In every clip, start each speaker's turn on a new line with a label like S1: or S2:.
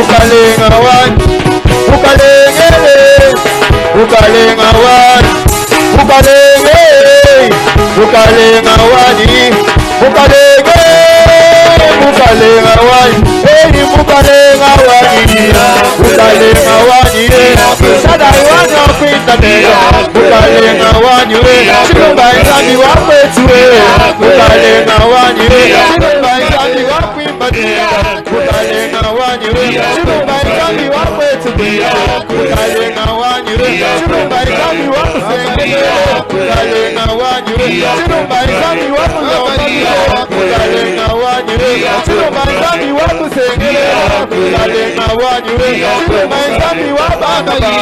S1: ukalenga wani, ukalengele, ukalenga wani, ukalenge, ukalenga wani, ukalenge, ukalenga wani, eri ukalenga wani, ukalenga wani, sada wani opinda nega, ukalenga wani, chilumba izami wakwetuwe, ukalenga wani, chilumba izami wakwimba nega, ukalenga wani, chilumba izami wakwetuwe, ukalenga wani, chilumba izami wakusenge, ukalenga wani, chilumba izami wakusenge, ukalenga wani, chilumba izami wakusenge, ukalenga wani, chilumba izami wabana ba,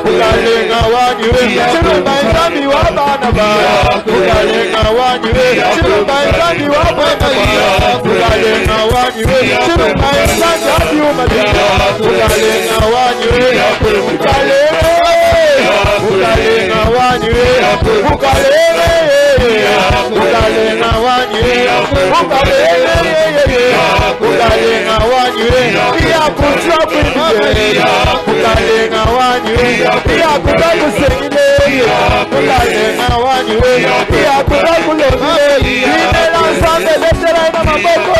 S1: ukalenga wani, chilumba izami wabana ba, ukalenga wani, chilumba izami wabana ba, ukalenga wani, chilumba izami wabiuma ba, ukalenga wani, ukalenga ukalenga wani, ukalenga ukalenga wani, ukalenga wani, ya kuchwa kwinje, ukalenga wani, ya kudakusengile, ukalenga wani, ya kudakulozile, inela nsande letera ina maboko.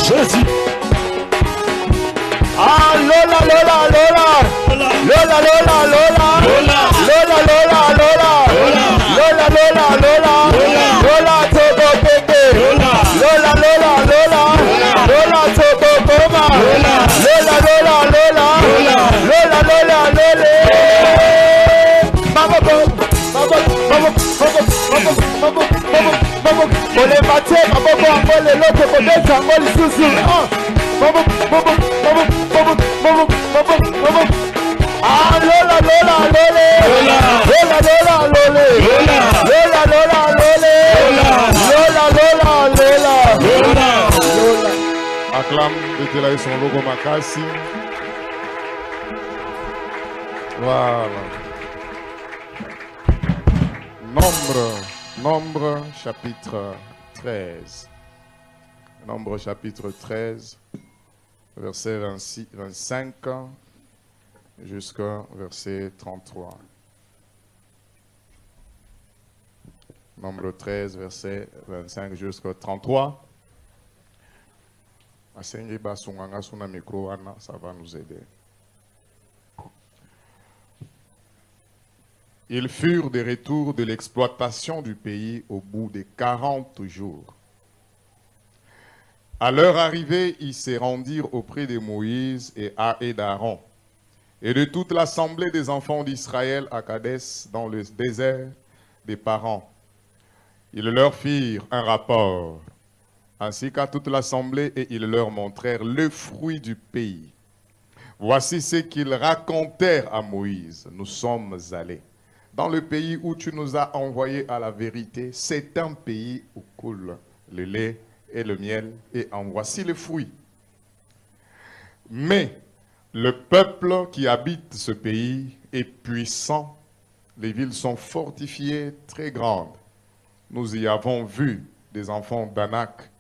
S1: Jésus. Ah, Lola, Lola, Lola. Lola, Lola, Lola. Lola, Lola, Lola, Lola. Lola, Lola, Lola. Lola, Togo Pepe. Lola, Lola, Lola. Lola, Togo Boma. Lola, Lola, Lola. Lola, Lola, Lola. Mama, Ole mate, maboko angole lote kodeta angole susu. Ah, Lola, Lola, Lola. Lola, Lola, Lola. Lola, Lola, Lola. Lola, Lola, Lola. Lola.
S2: Acclame de la son logo makasi. Voilà. Nombre chapitre 13. Nombre chapitre 13, verset 25 jusqu'au verset 33. Nombre 13, verset 25 jusqu'au 33. Ça va nous aider. Ils furent de retour de l'exploitation du pays au bout de 40 jours. À leur arrivée, ils se rendirent auprès de Moïse et d'Aaron et de toute l'assemblée des enfants d'Israël à Kadès dans le désert des Parans. Ils leur firent un rapport, ainsi qu'à toute l'assemblée, et ils leur montrèrent le fruit du pays. Voici ce qu'ils racontèrent à Moïse. Nous sommes allés dans le pays où tu nous as envoyés à la vérité. C'est un pays où coule le lait et le miel, et en voici les fruits. Mais le peuple qui habite ce pays est puissant. Les villes sont fortifiées, très grandes. Nous y avons vu des enfants d'Anak.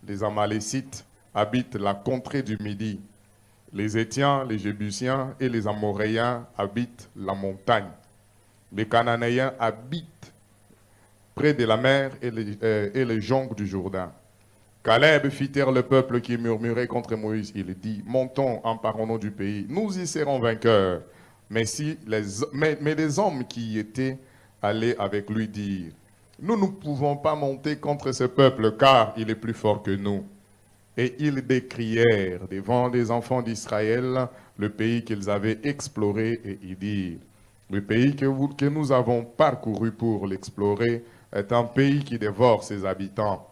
S2: Les Amalécites habitent la contrée du Midi. Les Étiens, les Jébusiens et les Amoréens habitent la montagne. Les Cananéens habitent près de la mer et les joncs du Jourdain. Caleb fit taire le peuple qui murmurait contre Moïse. Il dit, montons, emparons-nous du pays. Nous y serons vainqueurs. Mais les hommes qui y étaient allés avec lui dirent, nous ne pouvons pas monter contre ce peuple, car il est plus fort que nous. Et ils décrièrent devant les enfants d'Israël le pays qu'ils avaient exploré, et ils dirent, le pays que nous avons parcouru pour l'explorer est un pays qui dévore ses habitants.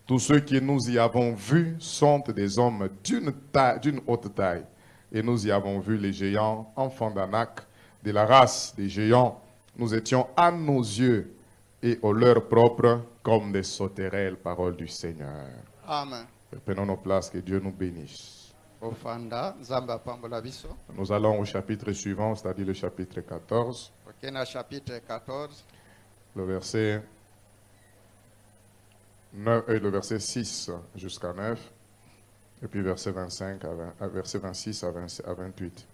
S2: Tous ceux que nous y avons vus sont des hommes d'une haute taille. Et nous y avons vu les géants, enfants d'Anak, de la race des géants. Nous étions à nos yeux et aux leurs propres comme des sauterelles, parole du Seigneur.
S3: Amen.
S2: Prenons nos places, que Dieu nous bénisse.
S3: Ofanda, Nzamba pambola biso.
S2: Nous allons au chapitre suivant, c'est-à-dire le chapitre 14,
S3: Okena chapitre 14,
S2: le verset 9, le verset 6 jusqu'à 9, et puis verset 25 verset 26 à 28.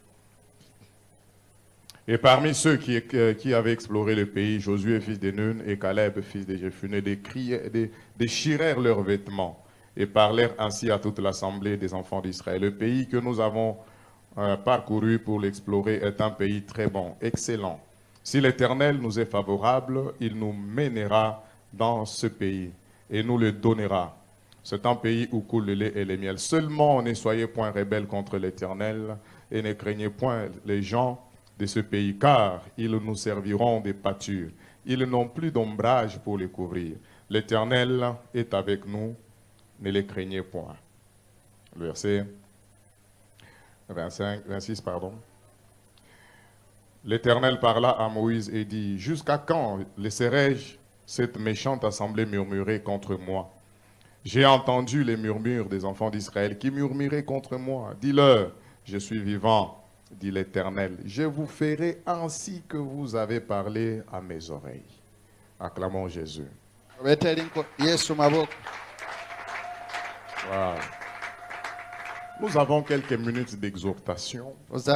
S2: Et parmi ceux qui avaient exploré le pays, Josué, fils de Nun, et Caleb, fils de Jephunneh, déchirèrent leurs vêtements et parlèrent ainsi à toute l'assemblée des enfants d'Israël. Le pays que nous avons parcouru pour l'explorer est un pays très bon, excellent. Si l'Éternel nous est favorable, il nous mènera dans ce pays et nous le donnera. C'est un pays où coule le lait et le miel. Seulement ne soyez point rebelles contre l'Éternel et ne craignez point les gens de ce pays, car ils nous serviront de pâture. Ils n'ont plus d'ombrage pour les couvrir. L'Éternel est avec nous, ne les craignez point. Le verset 26, pardon. L'Éternel parla à Moïse et dit, « Jusqu'à quand laisserai-je cette méchante assemblée murmurer contre moi? J'ai entendu les murmures des enfants d'Israël qui murmuraient contre moi. Dis-leur, je suis vivant, dit l'Éternel. Je vous ferai ainsi que vous avez parlé à mes oreilles. » Acclamons Jésus. Wow. Nous avons quelques minutes d'exhortation. Nous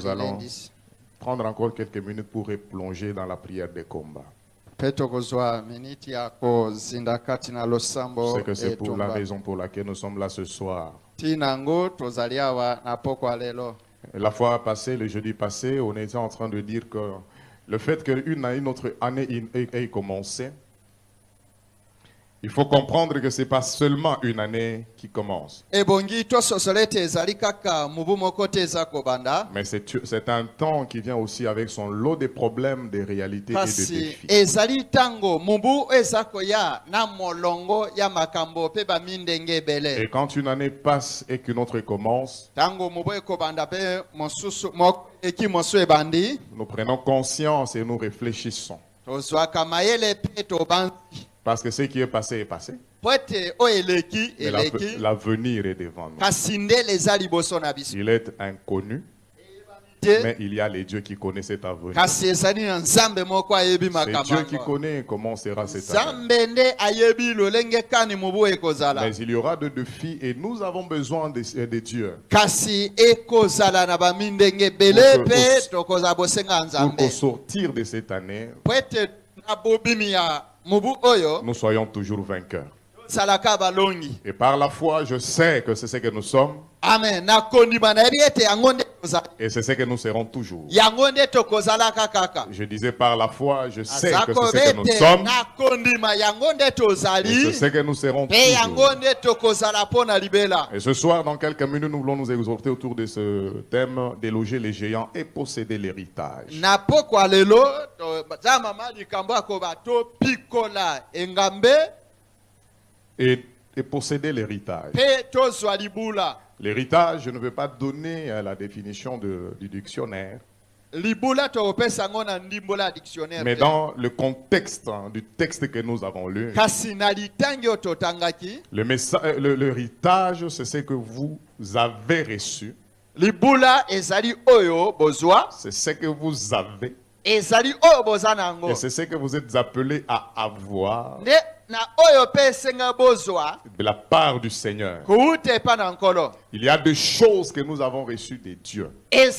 S2: allons prendre encore quelques minutes pour replonger dans la prière des combats. Je sais que c'est pour la raison pour laquelle nous sommes là ce soir. La fois passée, le jeudi passé, on était en train de dire que le fait qu'une autre année ait commencé, il faut comprendre que ce n'est pas seulement une année qui commence. Mais c'est un temps qui vient aussi avec son lot de problèmes, de réalités et de défis. Et quand une année passe et qu'une autre commence, nous prenons conscience et nous réfléchissons. Parce que ce qui est passé est passé. Mais l'avenir est devant nous. Il est inconnu, mais il y a les dieux qui connaissent cet avenir. C'est Dieu qui connaît comment sera cet avenir. Mais il y aura des défis et nous avons besoin de Dieu. Pour sortir de cette année, nous soyons toujours vainqueurs. Et par la foi, je sais que c'est ce que nous sommes. Amen. Et c'est ce que nous serons toujours. Je disais par la foi, je sais que c'est ce que nous sommes. Et c'est ce que nous serons toujours. Et ce soir, dans quelques minutes, nous voulons nous exhorter autour de ce thème, déloger les géants et posséder l'héritage. Et posséder l'héritage. L'héritage, je ne vais pas donner la définition du dictionnaire. Mais dans le contexte du texte que nous avons lu, l'héritage, c'est ce que vous avez reçu. C'est ce que vous avez. Et c'est ce que vous êtes appelés à avoir de la part du Seigneur. Il y a des choses que nous avons reçues de Dieu. Et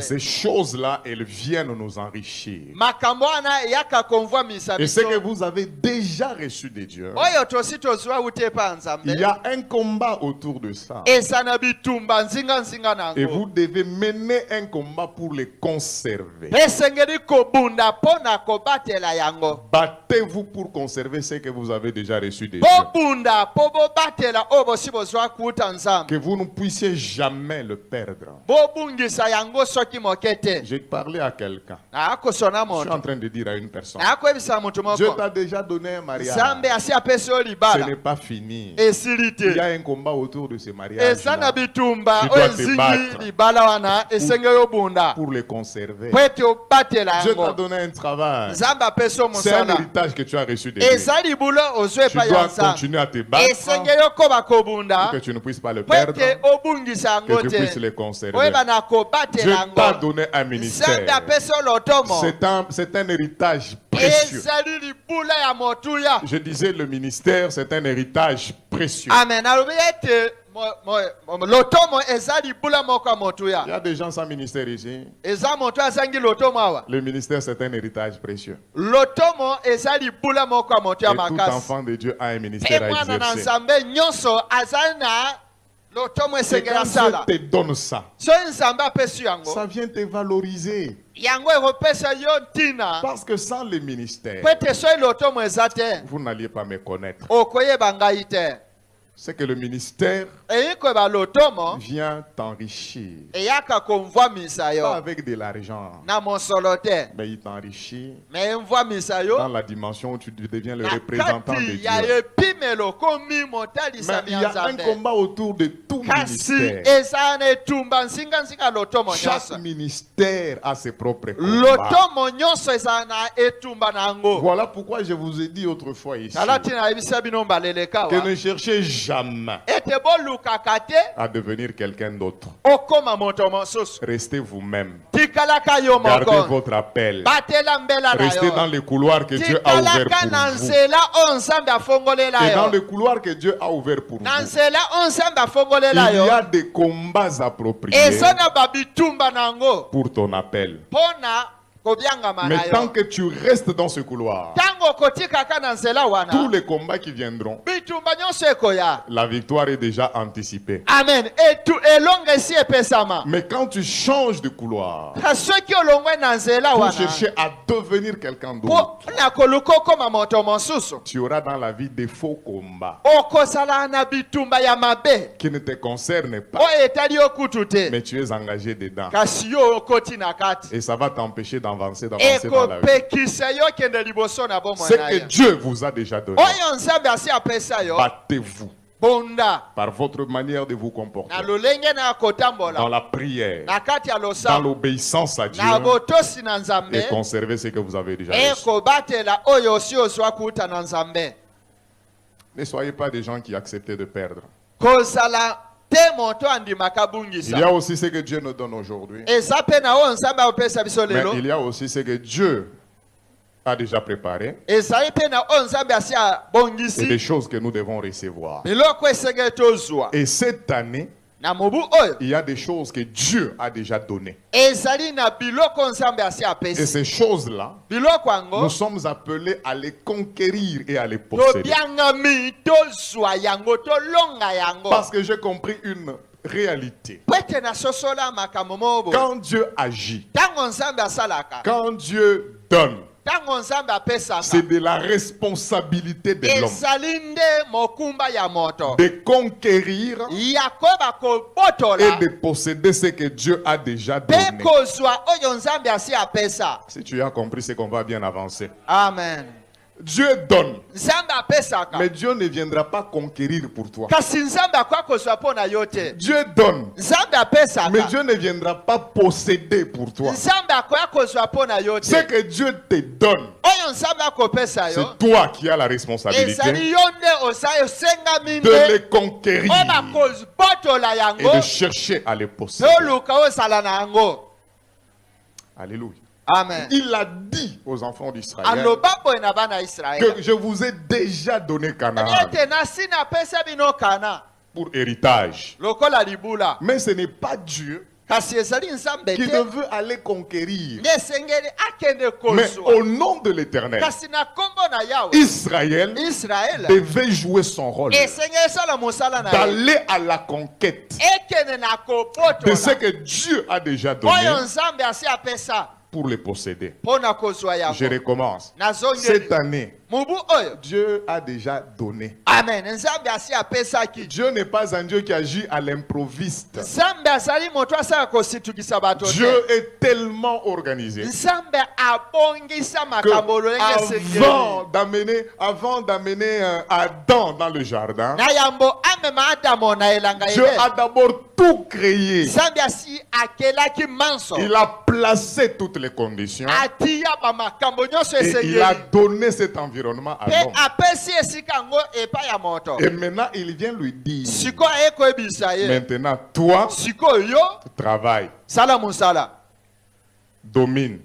S2: ces choses-là, elles viennent nous enrichir. Et ce que vous avez déjà reçu de Dieu, il y a un combat autour de ça. Et vous devez mener un combat pour les conserver. Battez-vous pour conserver ce que vous avez déjà reçu de Dieu. Que vous ne puissiez jamais le perdre. J'ai parlé à quelqu'un. Je suis en train de dire à une personne, Dieu t'a déjà donné un mariage. Ce n'est pas fini. Il y a un combat autour de ce mariage. Tu dois te battre pour les conserver. Dieu t'a donné un travail. C'est un héritage que tu tu as reçu de Dieu.
S1: eza libula ozwa
S2: Tu
S1: epai ya
S2: dois
S1: nzambe
S2: continuer à te battre
S1: esengeli okoba kobunda
S2: pour que tu ne puisses pas le
S1: po
S2: perdre,
S1: ete obungisa yango
S2: que tu puisses
S1: te
S2: le conserver.
S1: oyeba na
S2: Dieu
S1: kobatela
S2: t'a
S1: yango
S2: donné un
S1: nzambe
S2: ministère.
S1: apesi yo lotomo
S2: C'est un héritage précieux.
S1: ezali libula ya motuya.
S2: Je disais, le ministère, c'est un héritage précieux.
S1: Amen. alobi ete lotomo eza libula moko ya
S2: Il y
S1: motuya.
S2: a des gens sans ministère ici.
S1: eza moto azangi lotomo awa.
S2: Le ministère, c'est un héritage précieux.
S1: lotomo eza libula moko ya motuya
S2: Et tout
S1: makasi.
S2: enfant de Dieu a un
S1: Pe
S2: ministère à
S1: mwana na
S2: exercer.
S1: nzambe nyonso azali na lotomo
S2: Et
S1: esengeli
S2: quand
S1: asala.
S2: Dieu te donne ça,
S1: soki nzambe apesi yango
S2: ça vient te valoriser.
S1: yango ekopesa yo ntina
S2: Parce que sans le ministère,
S1: po ete soki lotomo eza te
S2: vous n'alliez pas me connaître.
S1: okoyeba ngai te.
S2: C'est que le ministère
S1: eyi koyeba lotomo
S2: vient t'enrichir.
S1: eyaka komvwamisa yo
S2: Pas avec de l'argent,
S1: na mosolo te
S2: mais il t'enrichit
S1: me emvwamisa yo
S2: dans la dimension où tu deviens le
S1: na
S2: représentant de
S1: kati ya
S2: Dieu.
S1: epimelo komi motalisa
S2: Mais il y a un
S1: mianzambe
S2: combat autour de tout
S1: kasi
S2: ministère.
S1: eza na etumba nzinganzinga lotomo
S2: Chaque
S1: nyonso.
S2: ministère a ses propres combats.
S1: lotomo nyonso eza na etumba na yango.
S2: Voilà pourquoi je vous ai dit autrefois ici
S1: tala ntina nayebisa bino mbaleleka
S2: que
S1: wa
S2: ne cherchez jamais
S1: ete bolukaka te
S2: à devenir quelqu'un d'autre.
S1: okoma moto mosusu.
S2: Restez vous-même.
S1: tikalaka yo
S2: Gardez
S1: moko
S2: votre appel.
S1: batela mbela na
S2: Restez dans
S1: yo
S2: les couloirs que Dieu a ouverts
S1: tikalaka na
S2: pour vous.
S1: nzela oyo nzambe afongolela
S2: Et dans
S1: yo
S2: le couloir que Dieu a ouvert pour
S1: na
S2: vous,
S1: nzela oyo nzambe
S2: il
S1: afongolela
S2: y a
S1: yo
S2: des combats appropriés
S1: eza na babitumba na yango
S2: pour ton appel.
S1: mpo na kobyangama na
S2: Mais tant
S1: yo.
S2: que tu restes dans ce couloir,
S1: ntango okotikaka na nzela
S2: tous
S1: wana
S2: les combats qui viendront,
S1: bitumba nyonso ekoya.
S2: la victoire est déjà anticipée.
S1: amen elongo esi epesama.
S2: Mais quand tu changes de couloir
S1: kasi soki olongwe na nzela
S2: pour
S1: wana
S2: chercher à devenir quelqu'un d'autre,
S1: mpo na koluka okoma moto mosusu
S2: tu auras dans la vie des faux combats
S1: okozala na bitumba ya mabe
S2: qui ne te concernent pas,
S1: oyo etali yo kutu te
S2: mais tu es engagé dedans.
S1: kasi yo okoti na kati
S2: Et ça va t'empêcher d'avancer dans la vie.
S1: ekopekisa yo okende liboso na bomoi
S2: Ce
S1: na
S2: que
S1: yo
S2: Dieu vous a déjà donné,
S1: oyo nzambe asi apesa yo
S2: battez-vous
S1: bonda
S2: par votre manière de vous comporter,
S1: na lolenge na
S2: dans
S1: kotambola
S2: la prière,
S1: na kati ya
S2: dans
S1: losambo
S2: l'obéissance à Dieu,
S1: na botosi na nzambe
S2: et conserver ce que vous avez déjà reçu.
S1: ekobatela oyo osi ozwa kuta na nzambe.
S2: Ne soyez pas des gens qui acceptent de perdre.
S1: kozala te moto andimaka
S2: Il y
S1: bungisa
S2: a aussi ce que Dieu nous donne aujourd'hui,
S1: eza mpe na oyo nzambe apesa biso
S2: mais
S1: lelo
S2: il y a aussi ce que Dieu a déjà préparé
S1: ezali mpe na oyo nzambe asi
S2: et
S1: abongisi
S2: des choses que nous devons recevoir.
S1: biloko esengeli tozwa
S2: Et cette année,
S1: na mobu oyo
S2: il y a des choses que Dieu a déjà données.
S1: ezali na biloko nzambe asi
S2: Et
S1: apesi
S2: ces choses-là,
S1: biloko yango
S2: nous sommes appelés à les conquérir et à les posséder.
S1: tobiangami tozwa yango tolonga yango
S2: Parce que j'ai compris une réalité.
S1: po ete nasosola makambo mobo
S2: Quand Dieu agit,
S1: ntango nzambe asalaka
S2: quand Dieu donne,
S1: ntango nzambe apesaka
S2: c'est de la responsabilité de l'homme
S1: ezali nde mokumba ya moto
S2: de conquérir
S1: ya koba
S2: et
S1: kobotola
S2: de posséder ce que Dieu a déjà
S1: mpe
S2: donné.
S1: kozwa oyo nzambe asi apesa.
S2: Si tu as compris, c'est qu'on va bien avancer.
S1: amen.
S2: Dieu donne,
S1: nzambe apesaka
S2: mais Dieu ne viendra pas conquérir pour toi.
S1: kasi nzambe akoya kozwa mpo na yo te.
S2: Dieu donne,
S1: nzambe
S2: mais
S1: apesaka
S2: Dieu ne viendra pas posséder pour toi.
S1: nzambe akoya kozwa mpo na yo
S2: Ce
S1: te.
S2: que Dieu te donne,
S1: oyo nzambe akopesa yo
S2: c'est toi qui as la responsabilité
S1: ezali yo nde osengami
S2: de
S1: nde
S2: les conquérir
S1: oyo bakobotola
S2: et
S1: yango
S2: de chercher à les posséder.
S1: toluka osala na yango.
S2: Alléluia.
S1: amen.
S2: Il a dit aux enfants d'Israël
S1: aloba boye na bana
S2: que
S1: israele
S2: je vous ai déjà donné Canaan
S1: ete nasi napesa bino kana
S2: pour héritage.
S1: lokola libula
S2: Mais ce n'est pas Dieu
S1: kasi ezali nzambe
S2: qui ne
S1: te
S2: veut aller conquérir.
S1: nde esengeli akende
S2: Mais
S1: kozwa
S2: au nom de l'Éternel,
S1: kasi na kombo na yawe
S2: Israël
S1: israele
S2: devait jouer son rôle,
S1: esengeli esala mosala na ye
S2: d'aller à la conquête
S1: ekende na
S2: de ce
S1: kobotola
S2: que Dieu a déjà
S1: oyo
S2: donné
S1: nzambe asi apesa
S2: pour les posséder.
S1: mpo na kozwa
S2: Je
S1: yango.
S2: recommence.
S1: nazongeli
S2: Cette année,
S1: mubu oyo
S2: Dieu a déjà donné.
S1: amen nzambe asi apesaki.
S2: Dieu n'est pas un Dieu qui agit à l'improviste.
S1: nzambe azali moto asala kositukisa bato
S2: Dieu
S1: te.
S2: est tellement organisé
S1: nzambe abongisa
S2: que
S1: makambo lolenge esengeli
S2: avant d'amener Adam dans le jardin,
S1: na yambo amema adamo na elanga
S2: Dieu
S1: ede
S2: a d'abord tout créé.
S1: nzambe asi akelaki manso
S2: Il a placé toutes les conditions
S1: atia bamakambo nyonso
S2: et il a
S1: esengeli
S2: donné cet environnement environnement à
S1: pe
S2: l'homme.
S1: apesi esika yango epai ya moto.
S2: Et maintenant, il vient lui dire,
S1: Sikoyo ayekoyebisa ye,
S2: maintenant, toi,
S1: sikoyo yo
S2: travaille,
S1: sala mosala,
S2: domine,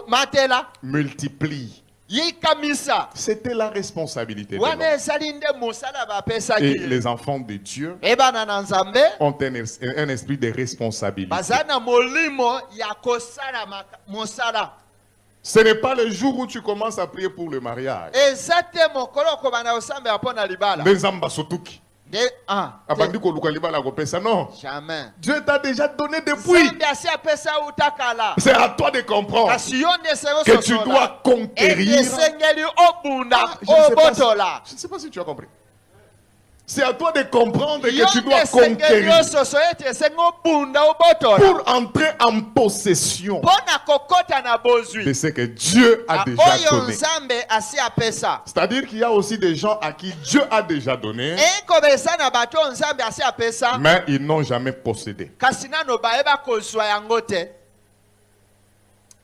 S1: matela
S2: multiplie.
S1: yikamisa.
S2: C'était la responsabilité de
S1: Wana
S2: l'homme.
S1: ezali nde mosala
S2: Et
S1: bapesaki
S2: les enfants de Dieu
S1: ebana na nzambe
S2: ont un esprit de responsabilité.
S1: baza na molimo ya kosala mosala.
S2: Ce n'est pas le jour où tu commences à prier pour le mariage.
S1: eza te mokolo okobanda kosambela mpo na libala
S2: Nzamba sotuki.
S1: de
S2: Abandi koluka libala kopesa, non.
S1: jamais.
S2: Dieu t'a déjà donné depuis.
S1: Nzambe asi apesa utakala
S2: C'est à toi de comprendre
S1: kasi yo nde
S2: que tu dois conquérir.
S1: esengeli obunda
S2: Je ne sais pas si-
S1: obotola.
S2: je ne sais pas si tu as compris. C'est à toi de comprendre que
S1: Yo
S2: tu dois
S1: nde esengeli
S2: conquérir
S1: ososo ete esengi obunda obotola
S2: pour entrer en possession
S1: mpo na kokota na
S2: de
S1: bozwi
S2: ce que Dieu a déjà
S1: oyo
S2: donné.
S1: nzambe asi apesa.
S2: C'est-à-dire qu'il y a aussi des gens à qui Dieu a déjà donné,
S1: ekobesa na bato oyo nzambe asi apesa
S2: mais ils n'ont jamais possédé.
S1: kasi nano bayeba kozwa yango te.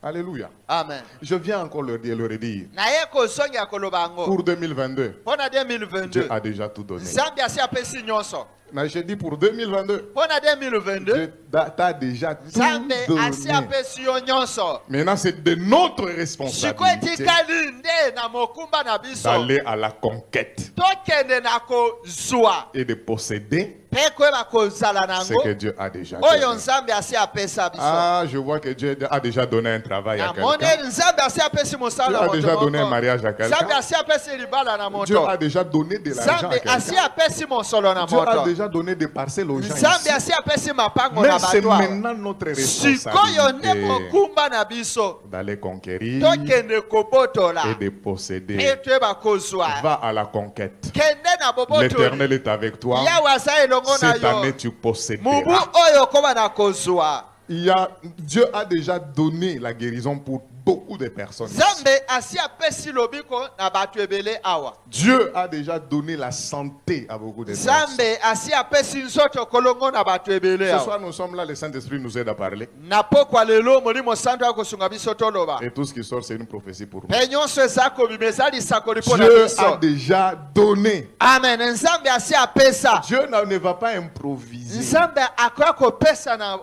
S2: Alléluia.
S1: Amen.
S2: Je viens encore le redire.
S1: naye kozongela koloba yango
S2: Pour 2022,
S1: mpo na
S2: Dieu
S1: 2022
S2: a déjà tout donné.
S1: nzambe asi apesi nyonso.
S2: Mais je dis pour 2022,
S1: mpo na 2022
S2: Dieu t'a déjà tout
S1: nzambe asi
S2: donné.
S1: apesi yo nyonso.
S2: Maintenant, c'est de notre
S1: sikoyo
S2: responsabilité
S1: etikali nde na mokumba na biso
S2: d'aller à la conquête
S1: tokende na kozwa
S2: et de posséder
S1: mpe koyeba kozala na
S2: ce
S1: yango
S2: que Dieu a déjà
S1: oyo
S2: donné.
S1: nzambe asi apesa biso.
S2: Ah, je vois que Dieu a déjà donné un travail à
S1: namoni
S2: quelqu'un.
S1: nzambe asi apesi
S2: Dieu
S1: mosala
S2: a
S1: na
S2: déjà
S1: moto
S2: donné un
S1: moko.
S2: mariage à
S1: nzambe
S2: quelqu'un.
S1: asi apesi libala na
S2: Dieu
S1: moto.
S2: a déjà donné de l'argent à
S1: nzambe asi
S2: quelqu'un.
S1: apesi mosolo na
S2: Dieu a
S1: moto.
S2: déjà donné des parcelles aux gens
S1: nzambe
S2: ici.
S1: asi apesi mapango na
S2: Mais c'est
S1: bato awa.
S2: maintenant notre
S1: sikoyo nde
S2: responsabilité
S1: mokumba na biso
S2: d'aller conquérir
S1: tokende kobotola
S2: et de posséder.
S1: mpe toyeba kozwa.
S2: Va à la conquête.
S1: kende na bobotoli
S2: L'Éternel est avec toi.
S1: yawe aza elongo na
S2: Cette année,
S1: yo
S2: tu posséderas.
S1: mubu oyo okoba na kozwa.
S2: Dieu a déjà donné la guérison pour beaucoup de personnes.
S1: nzambe asi apesi lobiko na bato ebele awa.
S2: Dieu a déjà donné la santé à beaucoup de personnes.
S1: nzambe asi apesi nzoto kolongo na bato ebele
S2: Ce
S1: awa.
S2: soir, nous sommes là, le Saint-Esprit nous aide à parler.
S1: na pokwa lelo molimo santo akosunga biso toloba
S2: Et tout ce qui sort, c'est une prophétie pour nous.
S1: mpe nyonso eza kobima eza lisakoli mpo na
S2: Dieu a
S1: biso.
S2: déjà donné.
S1: amen. nzambe asi apesa.
S2: Dieu ne va pas improviser.
S1: nzambe akoya kopesa na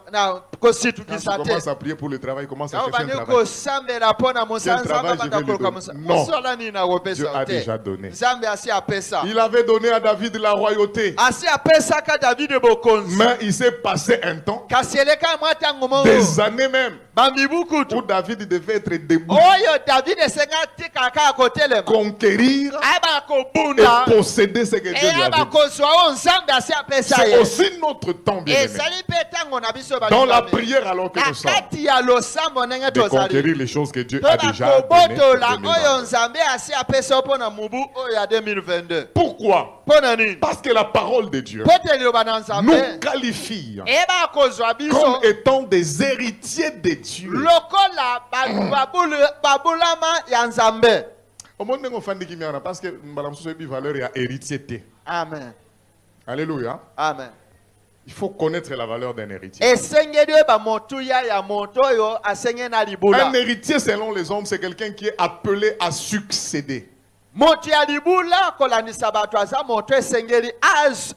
S2: Quand tu
S1: kositukisa te.
S2: commences à prier pour le travail, commence à
S1: Aho
S2: chercher un
S1: bandi
S2: travail.
S1: kosambela mpo na mosala
S2: Quel travail
S1: nzambe
S2: je
S1: banda
S2: vais lui
S1: koluka
S2: donner?
S1: mosala
S2: Non.
S1: mosala nini
S2: Dieu
S1: nakopesa
S2: a
S1: te.
S2: déjà donné.
S1: nzambe asi apesa.
S2: Il avait donné à David la royauté.
S1: asi apesaka davide bokonzi
S2: Mais il s'est passé un temps,
S1: kasi eleka mwa ntango moko
S2: des années même,
S1: bamibu kutu
S2: où David devait être debout,
S1: oyo davide esenga tikala kaka kotelema
S2: conquérir
S1: ayeba
S2: et
S1: kobunda
S2: posséder ce que Dieu lui
S1: eyeba
S2: avait dit.
S1: kozwa oyo nzambe asi apesa
S2: C'est
S1: ye.
S2: aussi notre temps, bien aimé.
S1: ezali mpe ntango na biso
S2: Dans la
S1: balingami.
S2: prière, alors que
S1: na
S2: nous sommes,
S1: kati ya losambo ndenge
S2: de conquérir
S1: tozali
S2: les choses que Dieu a
S1: toba
S2: déjà données. pour
S1: kobotola
S2: 2020.
S1: oyo nzambe asi apesa mpo na mubu oyo ya 2022.
S2: Pourquoi?
S1: mpo na nini?
S2: Parce que la parole de Dieu
S1: mpo te liloba na nzambe
S2: nous qualifie
S1: eyeba kozwa
S2: comme
S1: biso
S2: étant des héritiers de Dieu.
S1: lokola babulama ya nzambe.
S2: Au monde, on fait des parce que madame Sosebi valeur est héritier T.
S1: amen.
S2: Alléluia.
S1: amen.
S2: Il faut connaître la valeur d'un héritier.
S1: esengeli oyeba motuya ya moto oyo asenge na libula.
S2: Un héritier, selon les hommes, c'est quelqu'un qui est appelé à succéder.
S1: moto ya libula kolandisa bato aza moto esengeli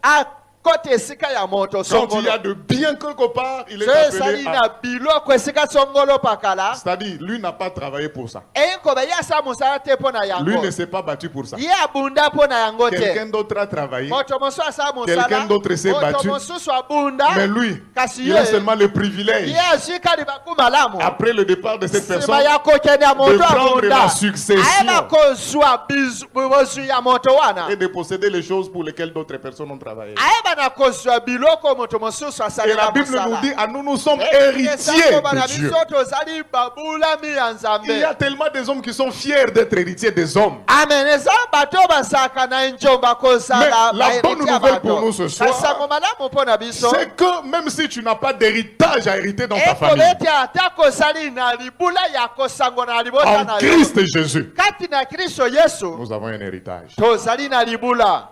S1: akota esika ya moto
S2: Quand il y a
S1: songolo.
S2: de bien quelque part, il est
S1: so
S2: appelé
S1: esali
S2: à...
S1: na biloko esika songolo pakala
S2: C'est-à-dire, lui n'a pas travaillé pour ça.
S1: eyinkoba ye asa mosala te mpo na
S2: Lui
S1: yango
S2: ne s'est pas battu pour ça.
S1: ye abunda mpo na yango
S2: Quelqu'un
S1: te.
S2: d'autre a travaillé,
S1: moto mosusu asala
S2: Quelqu'un d'autre s'est
S1: mosala
S2: battu.
S1: moto mosusu abunda
S2: mais lui,
S1: kasi
S2: il a
S1: ye
S2: seulement le privilège,
S1: ye azwi kadi baku malamu
S2: après le départ de cette
S1: nsima
S2: personne,
S1: ya kokende ya
S2: de
S1: moto
S2: prendre
S1: abunda
S2: la succession
S1: ayeba kozwa bozwi ya moto wana
S2: et de posséder les choses pour lesquelles d'autres personnes ont travaillé.
S1: ayeba na kozwa biloko moto mosusu
S2: Et la
S1: asalela
S2: Bible nous
S1: mosala.
S2: dit, à nous sommes héritiers de Dieu.
S1: biso tozali babulami ya nzambe.
S2: Il y a tellement des hommes qui sont fiers d'être héritiers des hommes.
S1: amen. eza bato bazalaka na njomba kozala
S2: Mais la
S1: bahéritier
S2: bonne
S1: ya
S2: nouvelle
S1: bato.
S2: pour nous ce soir,
S1: Kasi sango malamu mpo na biso
S2: C'est que même si tu n'as pas d'héritage à hériter dans ta famille,
S1: ekobeti ata kozali na libula ya kosango na libota
S2: en
S1: na yo
S2: Christ Jésus,
S1: kati na kristo yesu
S2: nous avons un héritage.
S1: tozali na libula.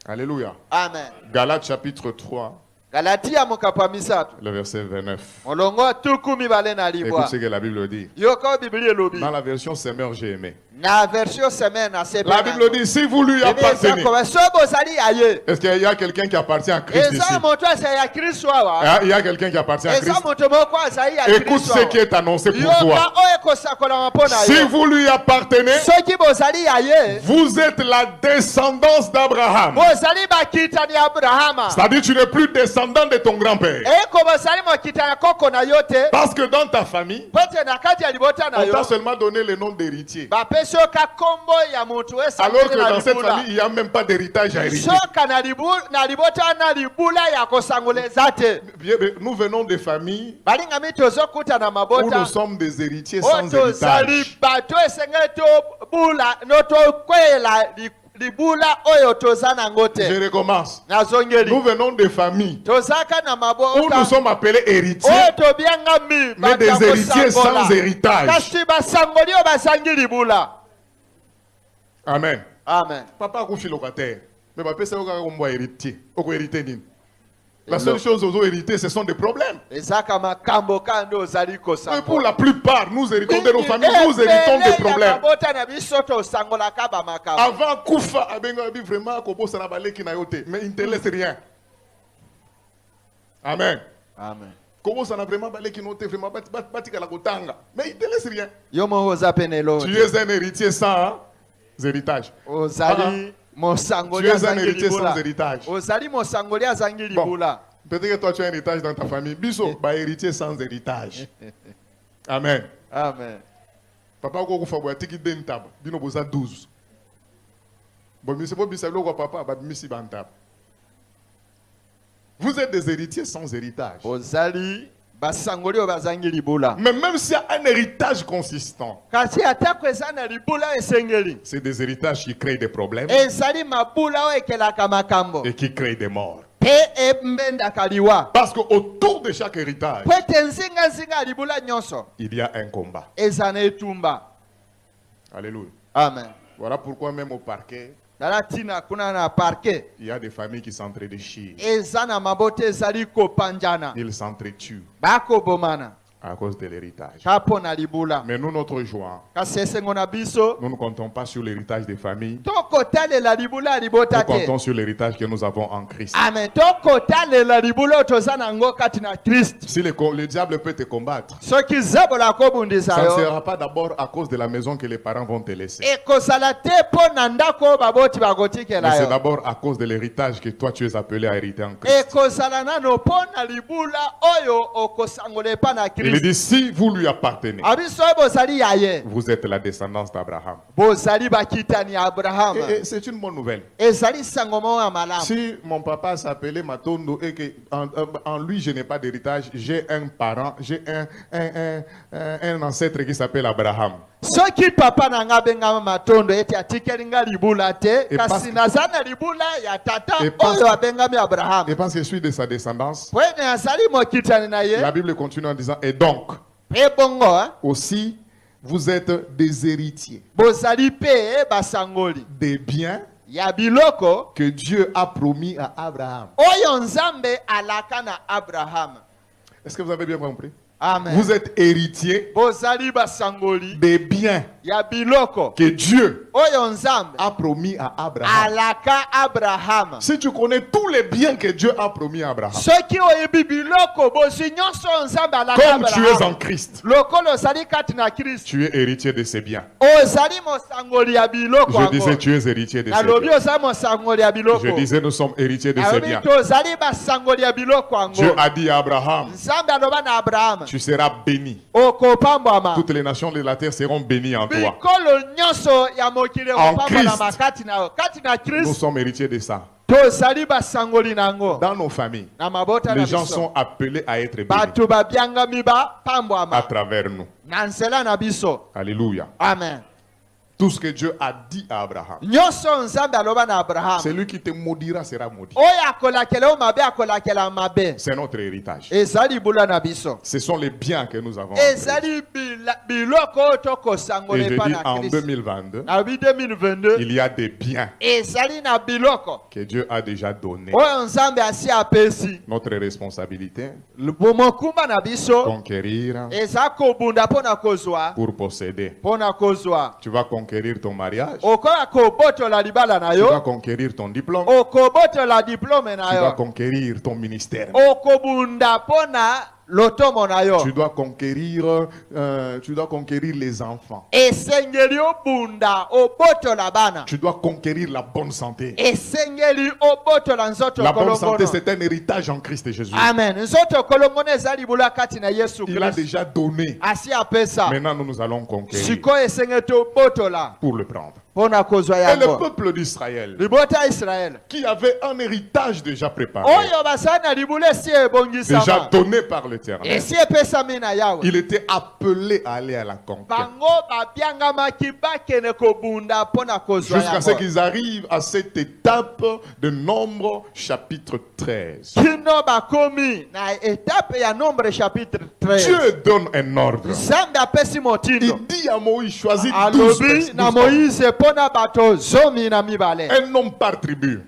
S2: Alléluia.
S1: amen.
S2: Galates chapitre 3,
S3: Galatia mukapa misatu.
S2: Le verset 29.
S3: Molongo tukumi bale na
S2: Écoute
S3: libwa.
S2: ce que la Bible dit.
S3: Yoko Biblia lobi.
S2: Dans la version Semeur, j'ai aimé.
S3: Na version semaine à ces
S2: La Bible dit, si vous lui appartenez. Est-ce qu'il y a quelqu'un qui appartient à Christ ici? Il y a quelqu'un qui appartient à Christ. Écoute ce qui est annoncé pour toi. Si vous lui appartenez, vous êtes la descendance d'Abraham. C'est-à-dire tu n'es plus descendant de ton grand-père. Parce que dans ta famille, on t'a seulement donné le nom d'héritier. Alors que dans cette famille, il n'y a même pas d'héritage à hériter. Nous venons des familles où nous sommes des héritiers sans héritage. Je recommence. Nous venons des familles où nous sommes appelés héritiers, mais des héritiers sans héritage. Amen.
S3: Amen.
S2: Papa a confié locataire, mais papa c'est qu'on héritier. La seule chose aux hériter, ce sont des problèmes. Et pour la plupart, nous héritons de nos familles, nous héritons des problèmes. Avant Koufa, vraiment, mais il ne te laisse rien. Amen.
S3: Amen.
S2: Comment ça n'a vraiment balé qui notait vraiment mais il ne te laisse rien. Tu es un héritier sans héritages. Tu es un héritier sans héritage. Bon, peut-être que toi tu as un héritage dans ta famille. Biso, héritier sans héritage. Amen.
S3: Amen.
S2: Papa, ko fa boya tiki den tab. Bino boza 12. Bon, monsieur bo bisalo ko papa ba misi bantab. Vous êtes des héritiers sans héritage. Mais même s'il y a un héritage consistant, c'est des héritages qui créent des problèmes et qui créent des morts. Parce qu'autour de chaque héritage, il y a un combat. Alléluia.
S3: Amen.
S2: Voilà pourquoi même au parquet, il y a des familles qui s'entre-déchirent. Ils s'entretuent à cause de l'héritage. Mais nous, notre joie, nous ne comptons pas sur l'héritage des familles. Nous comptons sur l'héritage que nous avons en Christ. Si le diable peut te combattre, ça ne sera pas d'abord à cause de la maison que les parents vont te laisser. Mais c'est d'abord à cause de l'héritage que toi tu es appelé à hériter en Christ. Il dit, si vous lui appartenez, vous êtes la descendance d'Abraham. Et c'est une bonne nouvelle. Si mon papa s'appelait Matondo et qu'en lui je n'ai pas d'héritage, j'ai un parent, j'ai un ancêtre qui s'appelle Abraham. Et parce que je suis de sa descendance, la Bible continue en disant, et donc, aussi, vous êtes des héritiers des biens que Dieu a promis à Abraham. Est-ce que vous avez bien compris? Amen. Vous êtes héritiers des biens que Dieu a promis à Abraham. Si tu connais tous les biens que Dieu a promis à Abraham, comme tu es en Christ, tu es héritier de ces biens. Je disais, tu es héritier de ces biens. Je disais, nous sommes héritiers de ces biens. Dieu a dit à Abraham, tu seras béni. Toutes les nations de la terre seront bénies en toi. En Christ, nous sommes héritiers de ça. Dans nos familles, les gens sont appelés à être bénis à travers nous. Alléluia. Amen. Tout ce que Dieu a dit à Abraham, celui qui te maudira sera maudit. C'est notre héritage. Ce sont les biens que nous avons.
S3: biloko
S2: Et
S3: tokosangole
S2: je
S3: pa
S2: dis
S3: na
S2: en
S3: Kristo.
S2: 2022,
S3: Na 2022
S2: il y a des biens
S3: ezali na biloko
S2: que Dieu a déjà donnés.
S3: oyo Nzambe asi apesi.
S2: Notre responsabilité,
S3: Mokumba na biso
S2: conquérir
S3: eza kobunda mpo na kozwa
S2: pour posséder.
S3: mpo na kozwa.
S2: Tu vas conquérir ton mariage,
S3: Okoya kobotola libala na
S2: tu vas
S3: yo,
S2: conquérir ton diplôme,
S3: okobotola diplome na
S2: tu vas
S3: yo,
S2: conquérir ton ministère.
S3: okobunda mpo na lotomo na yo.
S2: Tu dois conquérir les enfants.
S3: Esengeli obunda obotola bana.
S2: Tu dois conquérir la bonne santé.
S3: Esengeli obotola nzoto
S2: La bonne santé,
S3: kolongono.
S2: c'est un héritage en Christ Jésus.
S3: Amen. Nzoto kolongono eza libula kati na Yesu
S2: Il a
S3: Kristo.
S2: déjà donné.
S3: Asi apesa.
S2: Maintenant, nous allons conquérir
S3: Sikoyo esengeli obotola
S2: pour le prendre.
S3: mpo na kozwa
S2: Et le
S3: yango.
S2: peuple d'Israël,
S3: Libota Israel.
S2: qui avait un héritage déjà préparé,
S3: Oyo basali na libula esi
S2: déjà
S3: ebongisama.
S2: donné par l'Éternel,
S3: Esi epesami na Yawe.
S2: il était appelé à aller à la conquête.
S3: Bango babiangamaki bakende kobunda mpo na kozwa
S2: Jusqu'à ce
S3: yango.
S2: qu'ils arrivent à cette étape de Nombre chapitre 13.
S3: Kino bakomi na etape ya Nombre chapitre 13.
S2: Dieu donne un ordre.
S3: Nzambe apesi motindo.
S2: Il dit à Moïse, choisis 12
S3: Alobi na
S2: hommes.
S3: Moïse mpo na bato zomi na mibale.
S2: Un homme par tribu.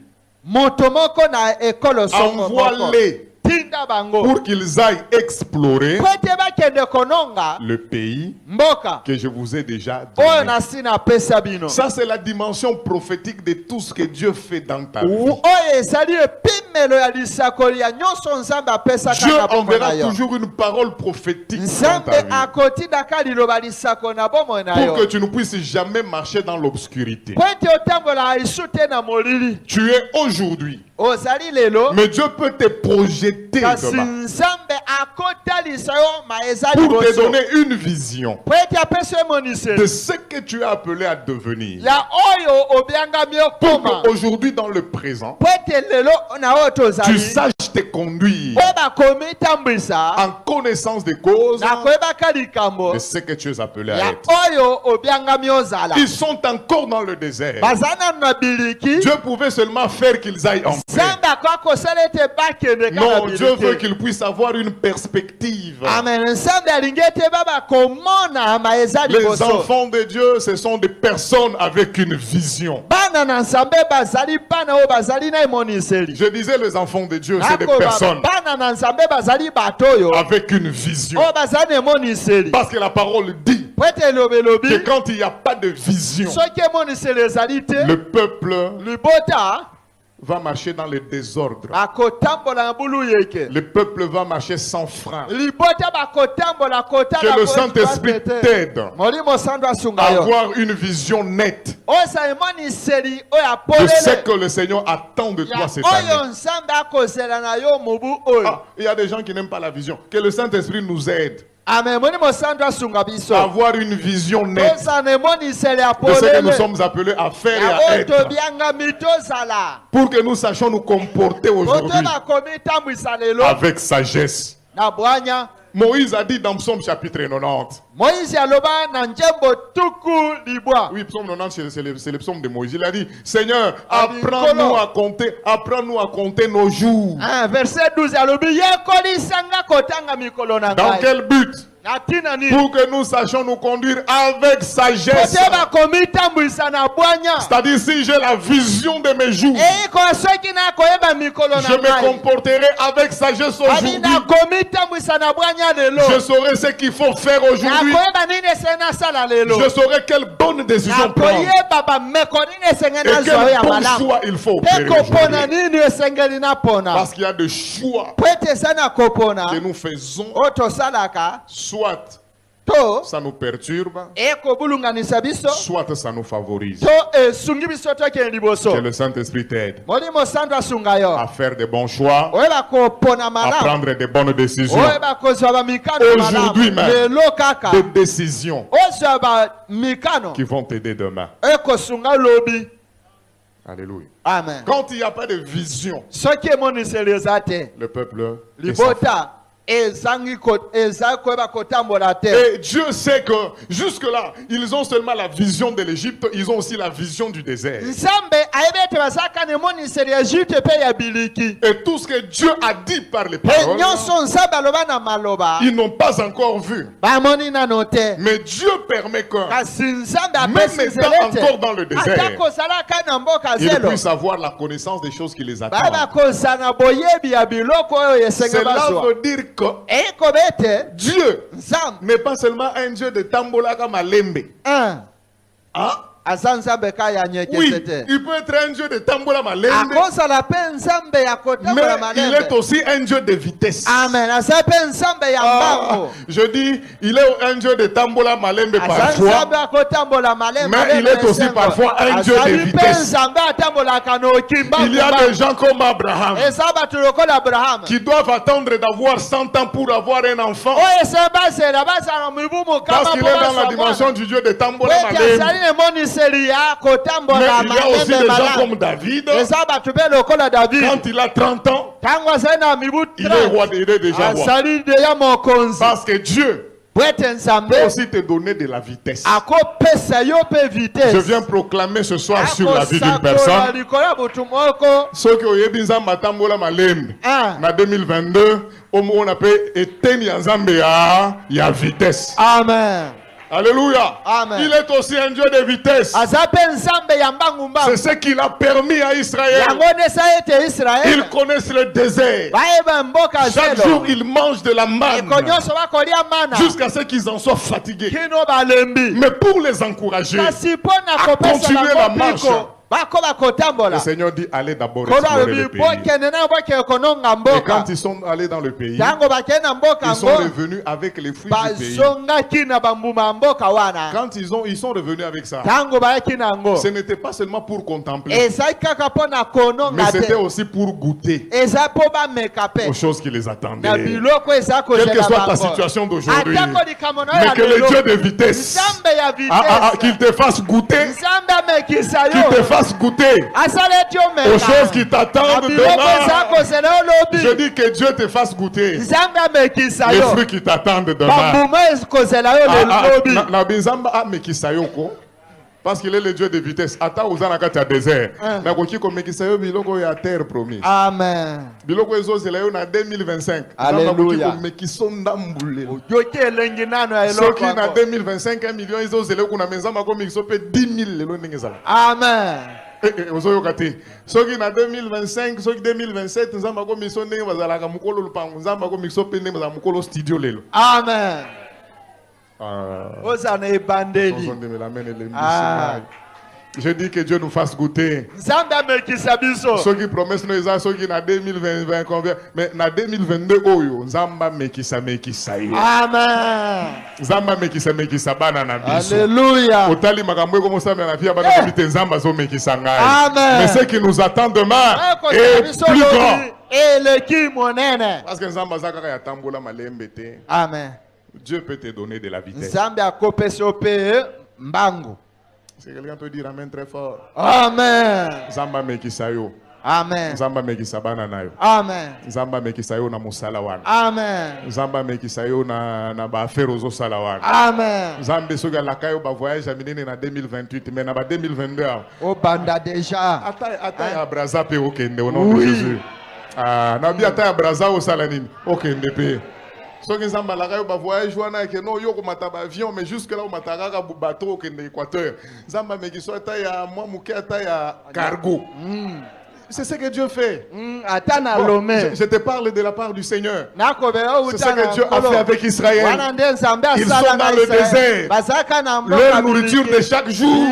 S3: Moto moko na ekolo songo moko.
S2: Envoie-les
S3: Tinda bango.
S2: pour qu'ils aillent explorer
S3: Po ete bakende kononga
S2: le pays
S3: mboka
S2: que je vous ai déjà
S3: oyo
S2: donné.
S3: nasi napesa bino.
S2: Ça, c'est la dimension prophétique de tout ce que Dieu fait dans ta vie.
S3: Oyo ezali epimelo ya lisakoli ya nyonso Nzambe apesaka
S2: Dieu
S3: na bomoi na
S2: enverra
S3: yo.
S2: toujours une parole prophétique dans
S3: Nzambe
S2: ta vie
S3: akotindaka liloba lisako na bomoi na
S2: pour que
S3: yo.
S2: tu ne puisses jamais marcher dans l'obscurité.
S3: Po ete otambola isu te na molili.
S2: Tu es aujourd'hui,
S3: Ozali lelo.
S2: mais Dieu peut te projeter
S3: Kasi
S2: demain
S3: Nzambe akotalisa yo ma ezali
S2: pour te
S3: liboso.
S2: donner une vision
S3: Po ete apesa
S2: de
S3: emoniseli
S2: ce que tu es appelé à devenir.
S3: ya oyo obiangami
S2: Pour
S3: okoma.
S2: qu'aujourd'hui, dans le présent,
S3: Po ete lelo na oyo
S2: tu
S3: tozali
S2: saches te conduire
S3: po bakomi tambwisa
S2: en connaissance des causes
S3: na koyebaka likambo
S2: de ce que tu es appelé à
S3: ya
S2: être.
S3: oyo obiangami ozala.
S2: Ils sont encore dans le désert.
S3: Baza nanu na biliki.
S2: Dieu pouvait seulement faire qu'ils aillent en paix.
S3: Nzambe akoki kosala ete bakende kaka
S2: Non, Dieu veut
S3: biliki.
S2: qu'ils puissent avoir une perspective.
S3: Amen. Nzambe alingi ete bakomona ma eza
S2: Les
S3: liboso.
S2: enfants de Dieu, ce sont des personnes avec une vision.
S3: Bana na Nzambe bazali bana oyo bazali na emoniseli.
S2: Je disais les enfants de Dieu, c'est des
S3: Nakoba,
S2: personnes
S3: bana na Nzambe bazali bato oyo
S2: avec une vision.
S3: oyo bazali na emoniseli.
S2: Parce que la parole dit
S3: Po ete elobelobi
S2: que quand il n'y a pas de vision,
S3: soki emoniseli ezali te
S2: le peuple
S3: libota
S2: va marcher dans le désordre.
S3: bakotambola na bulu yeke.
S2: Le peuple va marcher sans frein.
S3: Libota bakotambola kota
S2: Que
S3: na
S2: le
S3: koyo
S2: Saint-Esprit
S3: te.
S2: t'aide
S3: Molimo sandu
S2: à
S3: asunga yo.
S2: avoir une vision nette
S3: Oza emoniseli oyo
S2: de ce
S3: apolele.
S2: que le Seigneur attend de
S3: Ya
S2: toi cette
S3: oyo
S2: année.
S3: Nzambe akozela na yo mubu oyo.
S2: Ah, il y a des gens qui n'aiment pas la vision. Que le Saint-Esprit nous aide
S3: Amen. Molimo sandu asunga biso.
S2: à avoir une vision nette
S3: Oza na emoniseli
S2: de ce que nous
S3: apolele.
S2: sommes appelés à faire et
S3: Ya
S2: à
S3: oyo
S2: être.
S3: tobiangami tozala.
S2: Pour que nous sachions nous comporter aujourd'hui
S3: Oto bakomi tambwisa lelo
S2: avec sagesse.
S3: na bwanya.
S2: Moïse a dit dans Psaume chapitre 90.
S3: Moïse aloba na njembo tuku libwa.
S2: Oui, Psaume 90, c'est le psaume de Moïse. Il a dit, Seigneur,
S3: Adi
S2: apprends-nous à compter nos jours.
S3: Ah, verset 12 alobi yekolisanga kotanga mikolo na
S2: Dans
S3: ngai.
S2: quel but?
S3: Na tina nini?
S2: Pour que nous sachions nous conduire avec sagesse.
S3: Kote bakomi tambwisa na bwanya.
S2: C'est-à-dire, si j'ai la vision de mes jours,
S3: Eko soki na koyeba mikolo
S2: je
S3: na
S2: me
S3: ngai.
S2: comporterai avec sagesse
S3: Abi
S2: aujourd'hui.
S3: na komi tambwisa na bwanya lelo.
S2: Je saurai ce qu'il faut faire
S3: Na
S2: aujourd'hui.
S3: koyeba nini esengena sala lelo.
S2: Je saurai quelle bonne
S3: Na
S2: décision prendre.
S3: koyeba bameko nini
S2: Et
S3: esengena
S2: quel
S3: zwa ya
S2: bon
S3: malamu.
S2: choix il faut opérer
S3: Eko pona
S2: aujourd'hui.
S3: nini esengeli na pona.
S2: Parce qu'il y a des choix
S3: Po ete sana kopona.
S2: que nous faisons,
S3: Oyo tosalaka.
S2: soit
S3: To
S2: ça nous perturbe,
S3: ekobulunganisa biso.
S2: soit ça nous favorise.
S3: To esungi biso tokende liboso.
S2: Que le Saint-Esprit t'aide
S3: Molimo sandu asunga yo.
S2: à faire de bons choix,
S3: Oyeba kopona
S2: à
S3: malamu.
S2: prendre de bonnes décisions.
S3: Oyeba kozwa bamikano
S2: Aujourd'hui
S3: malamu.
S2: même.
S3: Lelo kaka.
S2: Des décisions
S3: Ozwa bamikano.
S2: qui vont t'aider demain.
S3: Ekosunga lobi.
S2: Alléluia.
S3: Amen.
S2: Quand il n'y a pas de vision,
S3: Soki emoniseli eza te.
S2: le peuple est sans frein.
S3: Libota ezangi koyeba kotambola te.
S2: Et Dieu sait que jusque-là, ils ont seulement la vision de l'Égypte, ils ont aussi la vision du désert.
S3: Nzambe ayebi ete bazalaka na emoniseli ya Egypte mpe ya biliki.
S2: Et tout ce que Dieu a dit par les
S3: Mpe
S2: paroles,
S3: nyonso Nzambe aloba na maloba
S2: ils n'ont pas encore vu.
S3: bamoni nano te.
S2: Mais Dieu permet que,
S3: Kasi Nzambe
S2: même
S3: apesi
S2: étant
S3: nzela
S2: encore
S3: ete
S2: dans le
S3: ata
S2: désert,
S3: kozalaka na mboka
S2: ils
S3: zelo
S2: puissent avoir la connaissance des choses qui les
S3: baya
S2: attendent.
S3: bakozala na boyebi ya biloko oyo esenge
S2: Cela
S3: bazwa.
S2: veut dire que
S3: Ekobe ete
S2: Dieu
S3: Nzambe
S2: n'est pas seulement un Dieu de Tambolaka Malembe. Hein?
S3: aza Nzambe ka ya
S2: Oui,
S3: nyekese te.
S2: il peut être un Dieu de Tambola Malembe,
S3: Akozala mpe Nzambe ya kotambola
S2: mais il est
S3: malembe.
S2: aussi un Dieu de vitesse.
S3: Amen. Aza mpe Nzambe ya mbango.
S2: Je dis, il est un Dieu de Tambola Malembe
S3: Aza
S2: parfois,
S3: Nzambe akotambola malembe.
S2: mais il est aussi parfois un Dieu de
S3: Azali mpe
S2: vitesse.
S3: Nzambe atambolaka na okimba.
S2: Il y a des gens comme Abraham
S3: Eza bato lokola Abraham.
S2: qui doivent attendre d'avoir 100 ans pour avoir un enfant,
S3: Oyo ese bazela bazala mibu mokama
S2: parce qu'il est dans la
S3: mpo
S2: dimension du Dieu de Tambola
S3: weti azali
S2: Malembe.
S3: na emoniseli ya
S2: Mais
S3: kotambola
S2: il y a aussi des
S3: malembe
S2: gens comme
S3: malamu.
S2: David,
S3: Eza bato mpe lokola David.
S2: quand il a 30 ans,
S3: Tango azali na mibu
S2: il est roi, il est déjà roi.
S3: azali deya mokonzi.
S2: Parce que Dieu
S3: Bwete Nzambe
S2: peut aussi te donner de la vitesse.
S3: akopesa yo mpe vitesse.
S2: Je viens proclamer ce soir sur la vie d'une personne.
S3: Akosakola likolo ya butu moko.
S2: Ceux qui ont eu Nzambe atambola malembe na 2022, on appelle eteni ya Nzambe ya vitesse.
S3: Amen.
S2: Alléluia.
S3: Amen.
S2: Il est aussi un Dieu de vitesse.
S3: Aza mpe Nzambe ya mbangu mbangu.
S2: C'est ce qu'il a permis à Israël.
S3: Yango nesa ete Israel
S2: Ils connaissent le désert.
S3: bayeba mboka
S2: Chaque
S3: zelo.
S2: jour, ils mangent de la manne
S3: Eko nyonso bakolia mana
S2: jusqu'à ce qu'ils en soient fatigués.
S3: kino balembi.
S2: Mais pour les encourager,
S3: Kasi mpo na
S2: à
S3: kopesa
S2: continuer la
S3: bango
S2: marche,
S3: mpiko bakoba
S2: le
S3: kotambola.
S2: Seigneur dit allez d'abord
S3: Kono
S2: explorer
S3: alobi
S2: le pays.
S3: bokende na bokende kononga
S2: Et quand
S3: mboka.
S2: ils sont allés dans le pays,
S3: Tango bakende na mboka
S2: ils sont
S3: ngo
S2: revenus avec les fruits du pays.
S3: bazongaki na bambuma ya mboka wana.
S2: Quand ils sont revenus avec ça,
S3: Tango bayaki nango.
S2: ce n'était pas seulement pour contempler,
S3: Ezali kaka mpo na
S2: mais
S3: kononga
S2: c'était
S3: te.
S2: aussi pour goûter
S3: Eza mpo bameka pe
S2: aux choses qui les
S3: na
S2: attendaient.
S3: biloko eza
S2: Quelle que
S3: kozela
S2: soit ta
S3: bango.
S2: situation d'aujourd'hui,
S3: Atako likambo na yo
S2: mais
S3: ya
S2: que le
S3: lelo.
S2: Dieu de vitesse,
S3: Nzambe ya vitesse.
S2: qu'il te fasse goûter,
S3: Nzambe amekisa
S2: qu'il te
S3: yo.
S2: fasse goûter
S3: Asala eti omeka.
S2: aux choses qui
S3: Na
S2: t'attendent
S3: biloko eza
S2: demain.
S3: kozela yo
S2: Je
S3: lobi.
S2: dis que Dieu te fasse goûter
S3: Nzambe amekisa
S2: les
S3: yo.
S2: fruits qui t'attendent demain.
S3: Bambuma ekozela yo lobi.
S2: Na binzamba amekisa yo ko. Parce qu'il est le Dieu de vitesse. Ata uzana kati ya désert. Na koki komekisa yo biloko ya terre promise.
S3: Amen.
S2: Biloko ezozela yo na 2025.
S3: Alléluia.
S2: Komekiso ndambule.
S3: Yoki elengi nano ya eloko
S2: Soki na
S3: yango.
S2: 2025 1 million ezozela kuna menzamba komekiso pe 10 000 lelo ndenge ezala.
S3: Amen.
S2: Ozoyoka te. Soki na 2025, soki 2027 nzamba komiso ndenge bazalaka mukolo lupango. Nzamba komiso pe ndenge bazala mukolo studio lelo.
S3: Amen.
S2: Ah.
S3: Ozana ebandeli.
S2: Je dis que Dieu nous fasse goûter.
S3: Nzambe amekisa biso.
S2: Ceux qui promettent nous ça, ceux qui na 2020 combien, mais na 2022 oyo, Nzamba mekisa yo.
S3: Amen.
S2: Nzamba mekisa bana na biso.
S3: Alléluia.
S2: Otali makambo ko mosala na via bana bite Nzamba zo mekisa ngai.
S3: Amen.
S2: Mais ce qui nous attend demain est plus grand.
S3: Eleki monene.
S2: Parce que Nzamba zakaka ya tambola malembe te.
S3: Amen.
S2: Dieu peut te donner de la vitesse.
S3: Nzambe akopesa pe mbangu.
S2: Si quelqu'un te dit amen très fort.
S3: Amen.
S2: Nzamba mekisa yo.
S3: Amen.
S2: Nzamba mekisa bana na yo.
S3: Amen.
S2: Nzamba mekisa yo na mosala wana.
S3: Amen.
S2: Nzamba mekisa yo na ba affaire ozosala wana.
S3: Amen.
S2: Nzambe soki alaka yo ba voyage ya minene na 2028 mais na ba 2022
S3: Au banda déjà.
S2: ata ya braza pe okende au nom de Jésus. Ah, na bi ata ya braza osala nini okende pe. Soki Nzambe alaka yo ba voyage wana ke no yo komata ba avion mais jusque là omata kaka bateau okende Équateur. Nzamba mekiso ata ya mwa muke ata ya cargo. C'est ce que Dieu fait.
S3: Atana
S2: Bon,
S3: lome.
S2: je te parle de la part du Seigneur.
S3: C'est
S2: ce que Dieu a fait avec Israël. Ils sont dans le désert. Leur nourriture de chaque jour,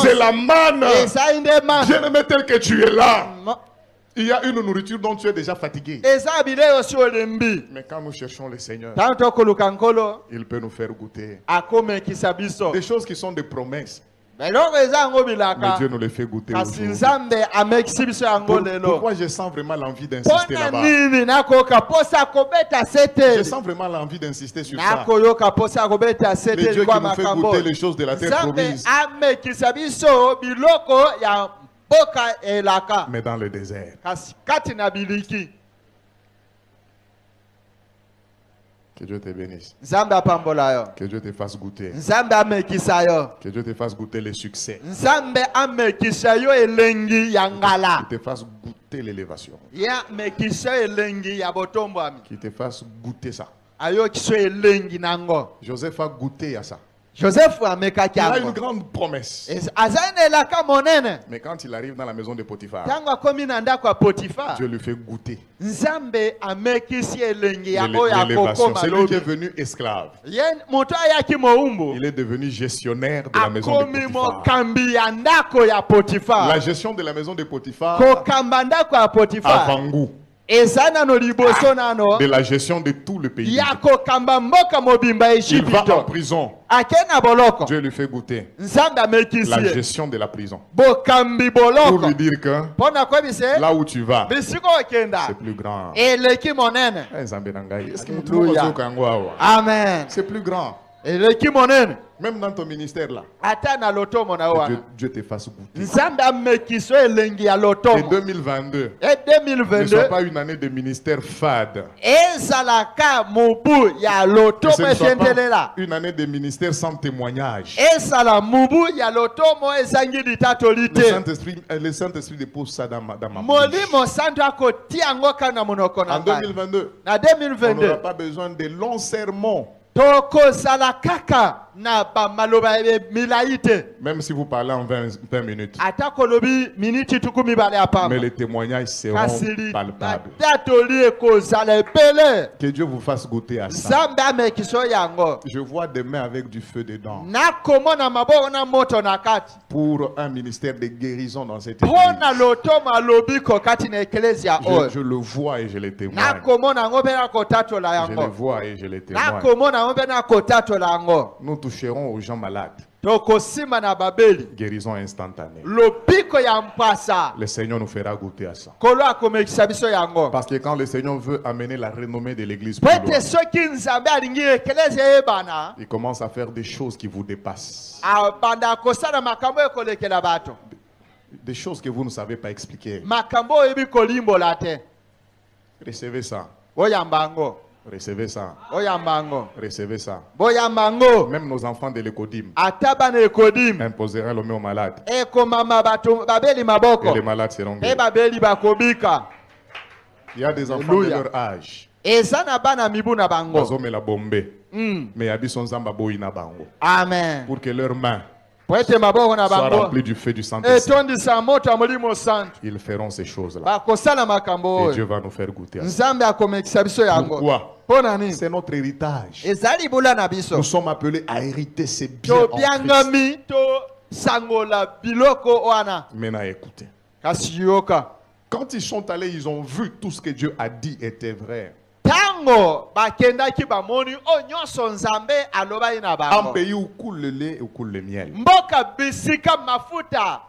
S2: c'est la manne. Bien-aimé tel que tu es là, il y a une nourriture dont tu es déjà fatigué. Mais quand nous cherchons le Seigneur, il peut nous faire goûter des choses qui sont des promesses. Mais Dieu nous les fait goûter aujourd'hui. Pourquoi je sens vraiment l'envie d'insister là-bas? Je sens vraiment l'envie d'insister sur ça. Le Dieu qui nous fait goûter les choses de la terre promise. Mais dans le désert. Que Dieu te bénisse.
S3: Nzambe apambola yo.
S2: Que Dieu te fasse goûter.
S3: Nzambe amekisa yo.
S2: Que Dieu te fasse goûter les succès.
S3: Nzambe amekisa yo elengi ya ngala.
S2: Qu'il te fasse goûter l'élévation.
S3: Ya mekisa elengi ya botombwami.
S2: Qu'il te fasse goûter ça.
S3: Ayo kiso elengi nango.
S2: Joseph a goûté à ça.
S3: Joseph amekaki
S2: Il a une
S3: yango.
S2: grande promesse.
S3: Azanelaka monene.
S2: Mais quand il arrive dans la maison de Potiphar,
S3: Tango akomi na ndako ya Potiphar.
S2: Dieu lui fait goûter
S3: Nzambe amekisi elengi yango ya
S2: l'élévation.
S3: kokoma
S2: C'est lui qui est
S3: lobi.
S2: venu esclave.
S3: Yen moto ayaki moumbu.
S2: Il est devenu gestionnaire de la maison de
S3: Akomi
S2: Potiphar.
S3: mokambi ya ndako ya Potiphar.
S2: La gestion de la maison de Potiphar
S3: Kokamba ndako ya
S2: a
S3: Potiphar.
S2: avant-goût
S3: Ezana no liboso nano.
S2: de la gestion de tout le pays.
S3: Ya kokamba mboka mobimba
S2: Il va en
S3: Egypte.
S2: prison.
S3: Akena boloko.
S2: Dieu lui fait goûter
S3: Nzambe
S2: la
S3: amekisi.
S2: gestion de la prison.
S3: Bokambi
S2: Pour
S3: boloko.
S2: lui dire que
S3: Pona kwebise.
S2: là où tu vas,
S3: Bisiko okenda.
S2: c'est plus grand.
S3: Eleki monene.
S2: Eh, Nzambe na ngai, est-ce que
S3: Alléluia.
S2: mutu moko azoyoka yango awa?
S3: Amen.
S2: C'est plus grand.
S3: Eleki monene.
S2: Même dans ton ministère là,
S3: Ata na lotomo na
S2: que
S3: wana.
S2: Dieu te fasse goûter.
S3: Nzambe amekiso elengi ya
S2: Et
S3: lotomo.
S2: 2022
S3: Et
S2: ne soit
S3: 2022
S2: pas une année de ministère fade.
S3: ezalaka mubu ya
S2: Que ce
S3: lotomo
S2: ne soit
S3: efendelela.
S2: pas une année de ministère sans témoignage.
S3: Ezala mubu ya lotomo ezangi litatoli te.
S2: Le Saint-Esprit dépose ça dans ma bouche.
S3: Molimo santo akotia yango kana monoko na
S2: En
S3: ngai.
S2: 2022,
S3: Na
S2: on n'aura
S3: 2022
S2: pas besoin de longs sermons.
S3: tokozala kaka na bamaloba milai te.
S2: Même si vous parlez en 20 minutes.
S3: Ata kolobi miniti tuku mibale
S2: Mais
S3: apamba.
S2: les témoignages seront
S3: Kasili
S2: palpables.
S3: litatoli ekozala epele.
S2: Que Dieu vous fasse goûter à ça.
S3: Nzambe amekiso yango.
S2: Je vois des mains avec du feu dedans.
S3: Nakomona maboko na moto na kati.
S2: Pour un ministère de guérison dans cette église.
S3: Pona lotomo alobi ko kati na eklesia oyo.
S2: Je le vois et je le témoigne.
S3: Nakomona ngo mpe nakotatola
S2: Je le
S3: yango.
S2: vois et je le témoigne.
S3: Nakomona ngo mpe nakotatola yango.
S2: Nous toucherons aux gens malades.
S3: Tokosima na babeli.
S2: Guérison instantanée.
S3: Lobiko ya mpasa.
S2: Le Seigneur nous fera goûter à ça.
S3: Kolo akomekisa biso yango.
S2: Parce que quand le Seigneur veut amener la renommée de l'église plus
S3: Pwete
S2: loin,
S3: soki nzambe alingi eklesia ebana.
S2: il commence à faire des choses qui vous dépassent.
S3: Abanda kosala makambo ekolekela bato.
S2: Des choses que vous ne savez pas expliquer.
S3: Makambo oyebi kolimbola te.
S2: Recevez ça.
S3: Oyamba ngo.
S2: Recevez ça.
S3: Oyamba ngo.
S2: Recevez ça.
S3: Boyamba ngo.
S2: Même nos enfants de l'écodim
S3: Ata bana ekodim.
S2: imposeront le mot aux malades.
S3: Ekomama bato babeli
S2: Et
S3: maboko.
S2: les malades seront
S3: E
S2: guéris.
S3: babeli bakobika.
S2: Il y a des enfants
S3: Alléluia.
S2: de leur âge.
S3: Eza na bana mibu na bango.
S2: Bazomela bombe.
S3: Mm.
S2: Mais il y a des zamba boyina bango.
S3: Amen.
S2: Pour que leurs mains
S3: Pwete maboko na
S2: soient
S3: bango.
S2: remplies du feu du Saint-Esprit.
S3: Etondisa moto ya molimo santo.
S2: Ils feront ces choses-là.
S3: Bakosala makambo
S2: Et Dieu
S3: oyo.
S2: va nous faire goûter à ça.
S3: Nzambe akomekisa biso yango.
S2: Pourquoi?
S3: Pona nini?
S2: C'est notre héritage.
S3: Ezali bula na biso.
S2: Nous sommes appelés à hériter ces biens en Christ.
S3: Tobiangami to sangola biloko wana.
S2: Maintenant, écoutez.
S3: Kasi yoka.
S2: Quand ils sont allés, ils ont vu tout ce que Dieu a dit était vrai.
S3: Tango bakendaki bamoni o nyonso nzambe alobai na
S2: Un
S3: bango.
S2: pays où coule le lait et où coule le miel.
S3: Mboka bisika mafuta.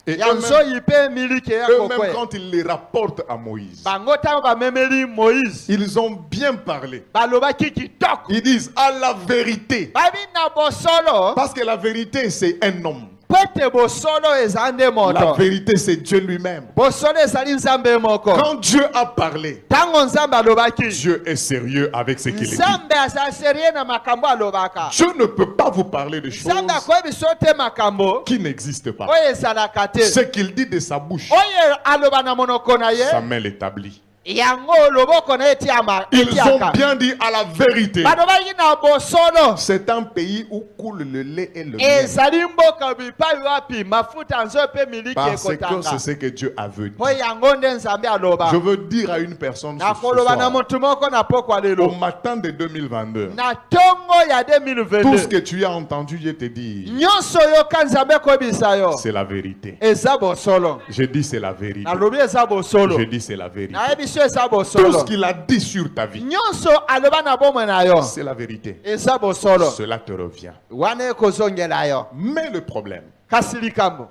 S2: Et
S3: Yanzo yipe miliki ya
S2: eux-mêmes,
S3: kokwe.
S2: quand ils les rapportent à Moïse,
S3: Bango tango bamemeli Moïse.
S2: ils ont bien parlé.
S3: Balobaki kitoko.
S2: Ils disent à la vérité.
S3: Babi na bosolo.
S2: Parce que la vérité, c'est un homme.
S3: Pwete bosolo ezande
S2: La
S3: moto.
S2: vérité, c'est Dieu lui-même.
S3: Bosolo ezali nzambe moko.
S2: Quand Dieu a parlé,
S3: Tango nzambe alobaki.
S2: Dieu est sérieux avec ce qu'il dit.
S3: Nzambe asa serie na makambo alobaka.
S2: Dieu ne peut pas vous parler de choses
S3: Nzambe akoyebi so te makambo.
S2: qui n'existent pas.
S3: Oyo ezalaka te.
S2: Ce qu'il dit de sa bouche,
S3: Oyo aloba na monoko na ye.
S2: sa main l'établit.
S3: Yango loboko na etiama.
S2: Ils ont bien dit à la vérité.
S3: Balobaki na bosolo.
S2: C'est un pays où coule le lait et le miel.
S3: Ezali mboka bipai wapi mafuta nzo pe miliki
S2: Parce que
S3: ekotanga.
S2: c'est ce que Dieu a voulu.
S3: Po yango nde nzambe aloba.
S2: Je veux dire à une personne ce
S3: Nakoloba na
S2: soir,
S3: motu moko na pokwa
S2: au
S3: lelo.
S2: matin de 2022,
S3: Na tongo ya
S2: tout ce
S3: 2022.
S2: que tu as entendu, je te dis,
S3: Nyonso yoka nzambe koyebisa yo.
S2: c'est la vérité.
S3: Eza bosolo.
S2: Je dis c'est la vérité.
S3: Nalobi eza bosolo.
S2: Je dis c'est la vérité.
S3: Nayebi so eza
S2: Tout
S3: bosolo.
S2: ce qu'il a dit sur ta vie,
S3: Nyonso aloba na bomwe na yo.
S2: c'est la vérité.
S3: Eza bosolo.
S2: Cela te revient.
S3: Wana ekozongela yo.
S2: Mais le problème,
S3: Kasi likambo.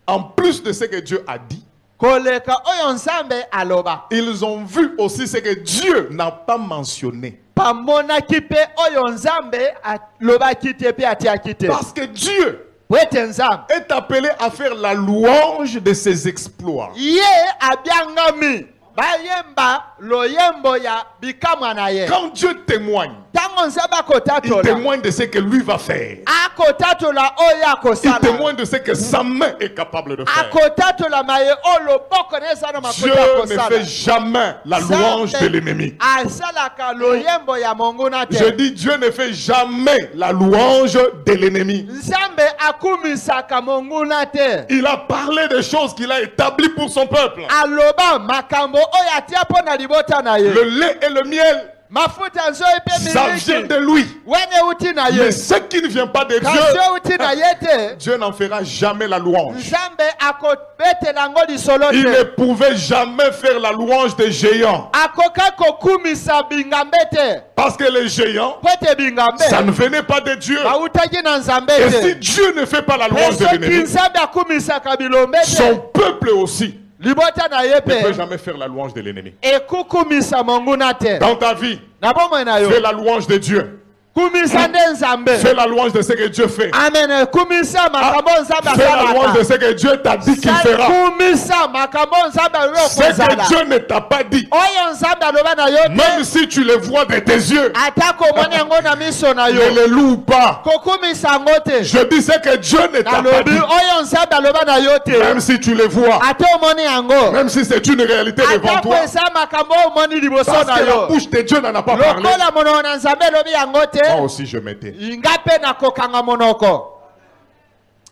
S2: en plus de ce que Dieu a dit,
S3: Koleka oyo nzambe aloba.
S2: ils ont vu aussi ce que Dieu n'a pas mentionné.
S3: Pamonaki pe oyo nzambe alobaki te pe atiaki te.
S2: Parce que Dieu
S3: Wete nzambe.
S2: est appelé à faire la louange de ses exploits.
S3: Ye abiangami bayemba loyembo ya bikamwa na ye.
S2: Quand Dieu témoigne,
S3: Tango nzambe
S2: il
S3: akotatola
S2: témoigne de ce que lui va faire.
S3: akotatola oyo
S2: Il
S3: akosala
S2: témoigne de ce que sa main est capable de faire.
S3: akotatola maye oyo loboko na eza na
S2: Dieu
S3: makota
S2: ne
S3: akosala.
S2: fait jamais la louange de l'ennemi.
S3: Asalaka loyembo ya monguna
S2: Je
S3: te.
S2: dis, Dieu ne fait jamais la louange de l'ennemi.
S3: Nzambe akumisaka monguna te.
S2: Il a parlé des choses qu'il a établies pour son peuple.
S3: Aloba makambo oyo atia mpo na libota na ye.
S2: Le lait et le miel,
S3: Mafuta nzoi pe
S2: ça vient
S3: miliki
S2: de lui.
S3: wene uti na ye.
S2: Mais ce qui ne vient pas de Dieu,
S3: Kasio uti na ye te.
S2: Dieu n'en fera jamais la louange.
S3: Nzambe akobetela ngo lisolo
S2: Il ne
S3: te.
S2: pouvait jamais faire la louange des géants.
S3: Akoka kokumisa bingambe te.
S2: Parce que les géants,
S3: Po ete bingambe
S2: ça ne venait pas de Dieu.
S3: bautaki na nzambe
S2: Et si
S3: te.
S2: Dieu ne fait pas la louange de
S3: Soki
S2: l'ennemi,
S3: nzambe akumisaka bilombe
S2: son
S3: te.
S2: peuple aussi
S3: Libota na ye
S2: ne peut
S3: pe
S2: jamais faire la louange de l'ennemi.
S3: ekukumisa monguna te.
S2: Dans ta vie,
S3: Na bomoi na yo
S2: fais la louange de Dieu.
S3: kumisa nde nzambe.
S2: Fais la louange de ce que Dieu fait.
S3: Amen. Kumisa makambo nzambe
S2: Fais la louange de
S3: asalaka.
S2: ce que Dieu t'a dit qu'il fera.
S3: Kumisa makambo nzambe
S2: Ce que
S3: akozala.
S2: Dieu ne t'a pas dit,
S3: Oyo nzambe aloba na yo
S2: même
S3: te.
S2: si tu le vois de tes yeux,
S3: Ata komoni yango na miso na
S2: ne
S3: yo.
S2: le loue pas.
S3: Kokumisa yango te.
S2: Je dis ce que Dieu ne t'a pas
S3: Nalobi
S2: dit,
S3: oyo nzambe aloba na yo
S2: même
S3: te.
S2: si tu le vois,
S3: Ata omoni yango.
S2: même si c'est une réalité devant
S3: Ata
S2: toi,
S3: kwesa makambo omoni liboso
S2: parce
S3: na
S2: que la
S3: yo.
S2: bouche de Dieu n'en a pas parlé.
S3: Lokola monoko na nzambe elobi yango
S2: Moi
S3: te.
S2: aussi je m'étais.
S3: Inga pe na kokanga monoko.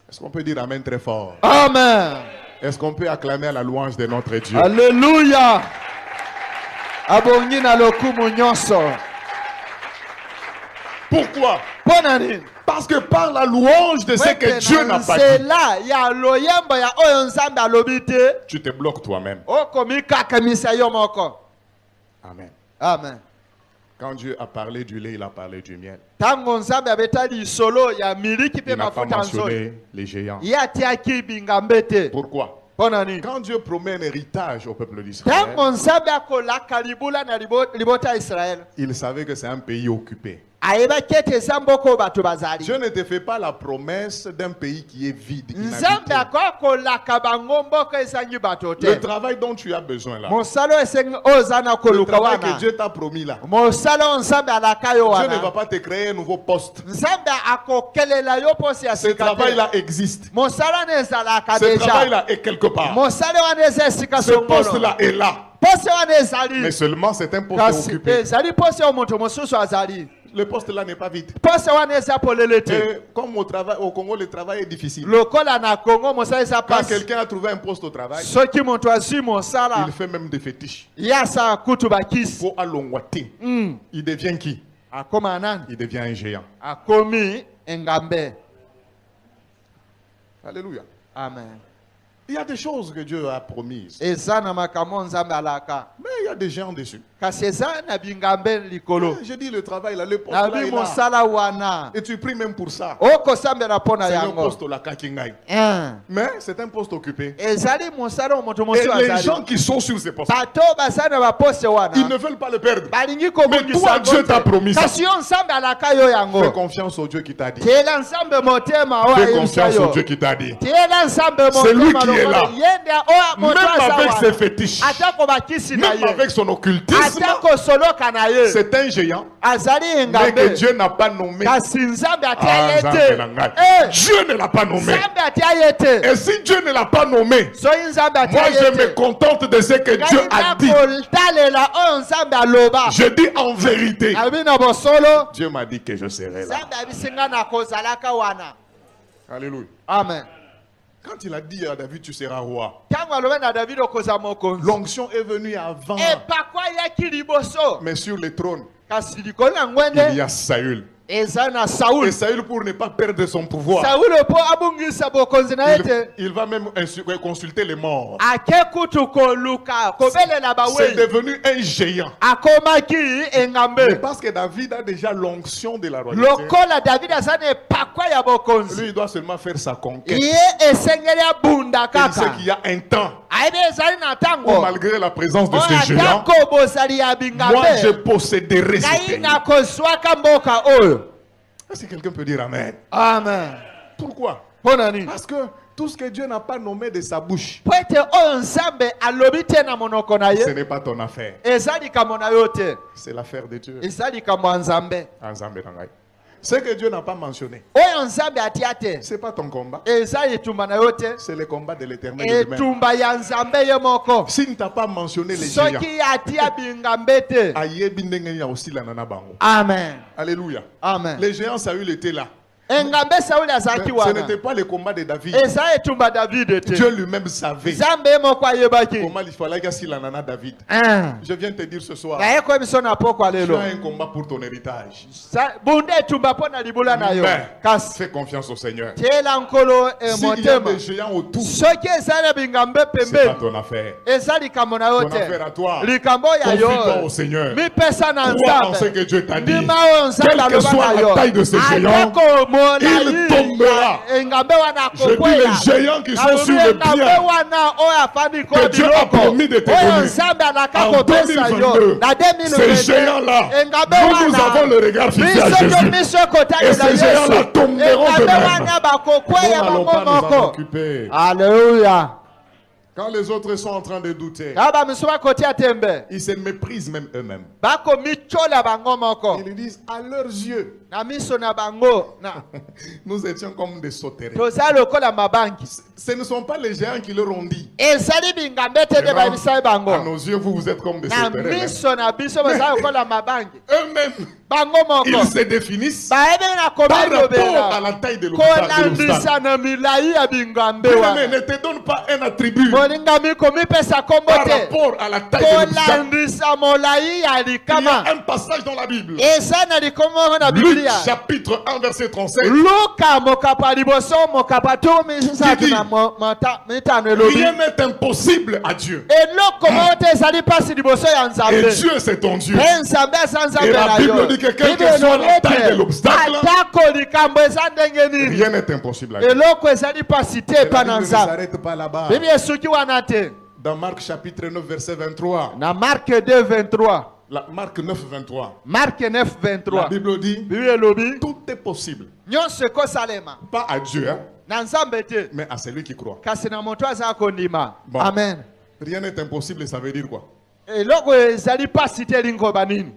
S2: Est-ce qu'on peut dire amen très fort?
S3: Amen.
S2: Est-ce qu'on peut acclamer à la louange de notre Dieu?
S3: Alléluia. Abongi na lokumu nyonso.
S2: Pourquoi?
S3: Pona nini?
S2: Parce que par la louange de ce que Dieu n'a pas dit,
S3: nzela ya loyembo ya oyo nzambe alobi te.
S2: tu te bloques toi-même.
S3: Okomi kakamisa yo moko.
S2: Amen.
S3: Amen.
S2: Quand Dieu a parlé du lait, il a parlé du miel.
S3: Tango nzambe abetali solo ya miliki pe
S2: Il n'a pas
S3: mafuta nzoi.
S2: mentionné les géants.
S3: Ye atiaki bingambe te.
S2: Pourquoi?
S3: Pona nini?
S2: Quand Dieu promet un héritage au peuple d'Israël,
S3: Tango nzambe akolaka libula na libota ya Israel.
S2: il savait que c'est un pays occupé.
S3: Ayebaki ete eza mboka oyo bato bazali.
S2: Dieu ne te fait pas la promesse d'un pays qui est vide,
S3: Nzambe
S2: inhabité.
S3: akolaka bango mboka ezangi bato te.
S2: Le travail dont tu as besoin là,
S3: Mosala oyo esengi oyo eza na
S2: le
S3: koluka
S2: travail que
S3: wana.
S2: Dieu t'a promis là,
S3: Mosala oyo nzambe alaka yo
S2: Dieu ne va
S3: wana.
S2: pas te créer un nouveau poste.
S3: Nzambe akokelela yo posi ya
S2: Ce
S3: sika
S2: travail
S3: te.
S2: là existe.
S3: Mosala wana ezalaka
S2: Ce travail
S3: deja.
S2: là est quelque part.
S3: Mosala wana eza esika
S2: Ce poste
S3: songolo.
S2: là est là.
S3: Posi wana
S2: Mais
S3: ezali.
S2: seulement c'est un poste
S3: Kasi
S2: occupé.
S3: ezali posi oyo moto mosusu azali.
S2: Le poste là n'est pas vide.
S3: Posi wana eza polele te.
S2: Et comme au Congo, le travail est difficile.
S3: Lokola na Congo mosala eza
S2: Quand
S3: pasi.
S2: quelqu'un a trouvé un poste au travail,
S3: Soki moto azwi mosala
S2: il fait même des fétiches.
S3: ye asala kutu bakisi.
S2: Pour alongwater. Il devient qui?
S3: Akoma nani?
S2: Il devient un géant.
S3: Akomi engambe.
S2: Alléluia.
S3: Amen.
S2: Il y a des choses que Dieu a promises.
S3: Eza na makambo nzambe alaka.
S2: Mais il y a des géants dessus.
S3: Kasi eza na bingambe likolo.
S2: J'ai dit le travail là, le poste là
S3: Nabi
S2: est là.
S3: mosala wana.
S2: Et tu pries même pour ça.
S3: Okosambela mpona
S2: C'est un
S3: yango.
S2: poste là, kakingai.
S3: Hein.
S2: Mais c'est un poste occupé.
S3: Ezali mosala oyo moto
S2: Et
S3: mosusu
S2: les
S3: azali.
S2: gens qui sont sur ces postes,
S3: Bato bazali na baposte
S2: ils
S3: wana.
S2: ne veulent pas le perdre.
S3: Balingi
S2: Mais
S3: kobongisa
S2: toi, Dieu
S3: yango
S2: t'a
S3: te.
S2: promis ça.
S3: Kasi yo nzambe alaka yo
S2: Fais
S3: yango.
S2: confiance au Dieu qui t'a dit.
S3: Tiela nzambe motema oyo
S2: Fais
S3: ayebisa
S2: confiance au
S3: yo.
S2: Dieu qui t'a dit.
S3: Tiela nzambe
S2: C'est lui
S3: motema
S2: qui est là.
S3: yende oyo moto
S2: Même
S3: aza
S2: avec ses
S3: wana.
S2: fétiches,
S3: Atako bakisi na
S2: même
S3: ye.
S2: avec son occultisme,
S3: Atako soloka na ye.
S2: c'est un géant,
S3: Azali
S2: mais que
S3: engambe.
S2: Dieu n'a pas nommé.
S3: Kasi nzambe atia
S2: Ah,
S3: ye
S2: Nzambe na
S3: te.
S2: ngai.
S3: Eh,
S2: Dieu ne l'a pas nommé.
S3: nzambe atia ye te.
S2: Et si Dieu ne l'a pas nommé,
S3: Soki nzambe
S2: moi
S3: atia
S2: je
S3: ye
S2: me
S3: te.
S2: contente de ce que Dieu a dit.
S3: kotalela oyo nzambe aloba.
S2: Je dis en vérité.
S3: Abi na bosolo.
S2: Dieu m'a dit que je serai là.
S3: Nzambe abisinga na kozalaka wana.
S2: Alléluia.
S3: Amen.
S2: Quand il a dit à David, tu seras roi,
S3: Tango aloba na David okoza mokonzi.
S2: l'onction est venue avant.
S3: Epakwa yaki liboso.
S2: Mais sur le trône,
S3: Kasi likolo na
S2: il
S3: ngwende
S2: y a Saül.
S3: eza na Saul.
S2: Et Saül, pour ne pas perdre son pouvoir,
S3: Saul po abungisa bokonzi na ete.
S2: il va même consulter les morts.
S3: Ake kutu koluka kobelela
S2: C'est
S3: bawei.
S2: devenu un géant.
S3: Akomaki
S2: Mais
S3: engambe.
S2: parce que David a déjà l'onction de la royauté,
S3: Lokola David aza na epakwa ya bokonzi.
S2: lui, il doit seulement faire sa conquête.
S3: Ye esengeli abunda
S2: Et il sait
S3: kaka.
S2: qu'il y a un temps
S3: Ayebi ezali na
S2: où,
S3: ntango.
S2: malgré la présence de
S3: Oyo
S2: ces géants,
S3: atako bozali ya
S2: moi, je
S3: bingambe.
S2: posséderai ce
S3: Ngai
S2: pays.
S3: nakozwaka mboka oyo.
S2: Est-ce que quelqu'un peut dire Amen?
S3: Amen.
S2: Pourquoi?
S3: Mpo na nini?
S2: Parce que tout ce que Dieu n'a pas nommé de sa bouche,
S3: po ete oyo nzambe alobi te na monoko na
S2: ce
S3: ye
S2: n'est pas ton affaire.
S3: eza likambo na yo te,
S2: C'est l'affaire de Dieu.
S3: eza likambo ya nzambe.
S2: Ensemble, dans la vie. Ce que Dieu n'a pas mentionné,
S3: Oyo nzambe atia te
S2: ce n'est pas ton combat.
S3: eza etumba na yo te,
S2: C'est le combat de l'éternel lui-même.
S3: etumba ya nzambe ye moko.
S2: S'il ne t'a pas mentionné les géants,
S3: Soki atia bingambe te.
S2: ayebi ndenge nini akosila na bango.
S3: Amen.
S2: Alléluia.
S3: Amen.
S2: Les géants, Saül était là.
S3: Engambe Sauli azalaki
S2: Ce
S3: wana.
S2: n'était pas le combat de David.
S3: Eza etumba David te.
S2: Dieu lui-même savait
S3: Nzambe moko ayebaki.
S2: comment il fallait qu'il nana David.
S3: Ah.
S2: Je viens te dire ce soir,
S3: Naye ko biso na poko
S2: tu
S3: lelo.
S2: as un combat pour ton héritage.
S3: Bunde etumba po na libula na yo.
S2: Mais
S3: Kasi
S2: fais confiance au Seigneur.
S3: tela nkolo
S2: S'il y a
S3: motema.
S2: des géants autour,
S3: Soki eza na bingambe
S2: c'est pas
S3: pembeni.
S2: ton affaire.
S3: Eza likambo na yo
S2: Ton affaire
S3: te.
S2: à toi.
S3: Likambo ya
S2: Confie-toi
S3: yo.
S2: au Seigneur.
S3: Mi pesa na
S2: Crois en ce
S3: nzambe.
S2: que Dieu t'a dit.
S3: Ndima oyo nzambe
S2: Quelle que
S3: aloba
S2: soit
S3: na
S2: la
S3: yo.
S2: taille de ces géants,
S3: Atako
S2: il tombera.
S3: engambe wana
S2: Je dis
S3: kokwela.
S2: les géants qui sont sur le
S3: Engambe
S2: bien
S3: wana oyo afandi ko
S2: que Dieu a promis de te
S3: oyo
S2: donner.
S3: nzambe alaka
S2: En
S3: kopesa yo
S2: 2022,
S3: na
S2: ces
S3: 2022
S2: géants-là,
S3: engambe
S2: nous avons le regard fixé à
S3: biso
S2: Jésus.
S3: to miso kotalela
S2: Et ces
S3: Yesu
S2: géants-là tomberont
S3: engambe
S2: de même.
S3: wana bakokweya
S2: Nous n'allons pas
S3: bango
S2: nous en
S3: moko.
S2: occuper.
S3: Alléluia.
S2: Quand les autres sont en train de douter,
S3: Aba miso bakotia tembe
S2: ils se méprisent même eux-mêmes.
S3: bako michola bango moko
S2: Ils disent à leurs yeux,
S3: na miso na bango na
S2: nous étions comme des sauterelles.
S3: toza lokola mabanki.
S2: Ce ne sont pas les géants qui leur ont dit.
S3: Ezali bingambe te de
S2: Mais non,
S3: babisa
S2: à
S3: bango
S2: nos yeux, vous êtes comme des
S3: na
S2: sauterelles. hein.
S3: miso na biso baza lokola mabanki
S2: Eux-mêmes,
S3: bango moko
S2: ils se définissent
S3: bayebi na
S2: par rapport à
S3: komelobela
S2: la taille de l'obstacle.
S3: kolandisa na milai ya bingambe
S2: Bien-aimé,
S3: wana
S2: ne te donne pas un attribut
S3: molingami komipesa kombo
S2: par
S3: te
S2: rapport à la taille de l'obstacle.
S3: kolandisa molai ya
S2: Il y
S3: likama
S2: a un passage dans la Bible.
S3: eza na likomoko na
S2: Luc
S3: biblia
S2: chapitre 1 verset 37.
S3: luka mokapa liboso mokapa tu misisatu
S2: Qui
S3: na mitano
S2: Rien
S3: elobi
S2: n'est impossible à Dieu.
S3: eloko moko te ezali pasi liboso ya
S2: Et
S3: nzambe
S2: Dieu c'est ton Dieu.
S3: mpe nzambe eza
S2: Et
S3: nzambe
S2: la
S3: na
S2: Bible
S3: yo
S2: dit que quelle que
S3: Bible
S2: soit la
S3: elobi
S2: taille de
S3: ete
S2: l'obstacle,
S3: atako likambo eza ndenge nini
S2: rien n'est impossible à Dieu.
S3: eloko ezali pasi te
S2: Et la
S3: epa
S2: Bible
S3: na
S2: ne
S3: nzambe
S2: s'arrête pas là-bas.
S3: bibi esuki wana te
S2: Dans Marc chapitre 9 verset 23.
S3: na marke 2 23
S2: Marc 9 23.
S3: marke 9
S2: La
S3: 23
S2: Bible dit
S3: bibi elobi
S2: tout est possible.
S3: nyonso ekosalema
S2: Pas à Dieu, hein,
S3: na nzambe te
S2: mais à celui qui croit.
S3: kasi na moto aza kondima
S2: Bon.
S3: amen
S2: Rien n'est impossible, ça veut dire quoi?
S3: eloko ezali pasi te elingoba nini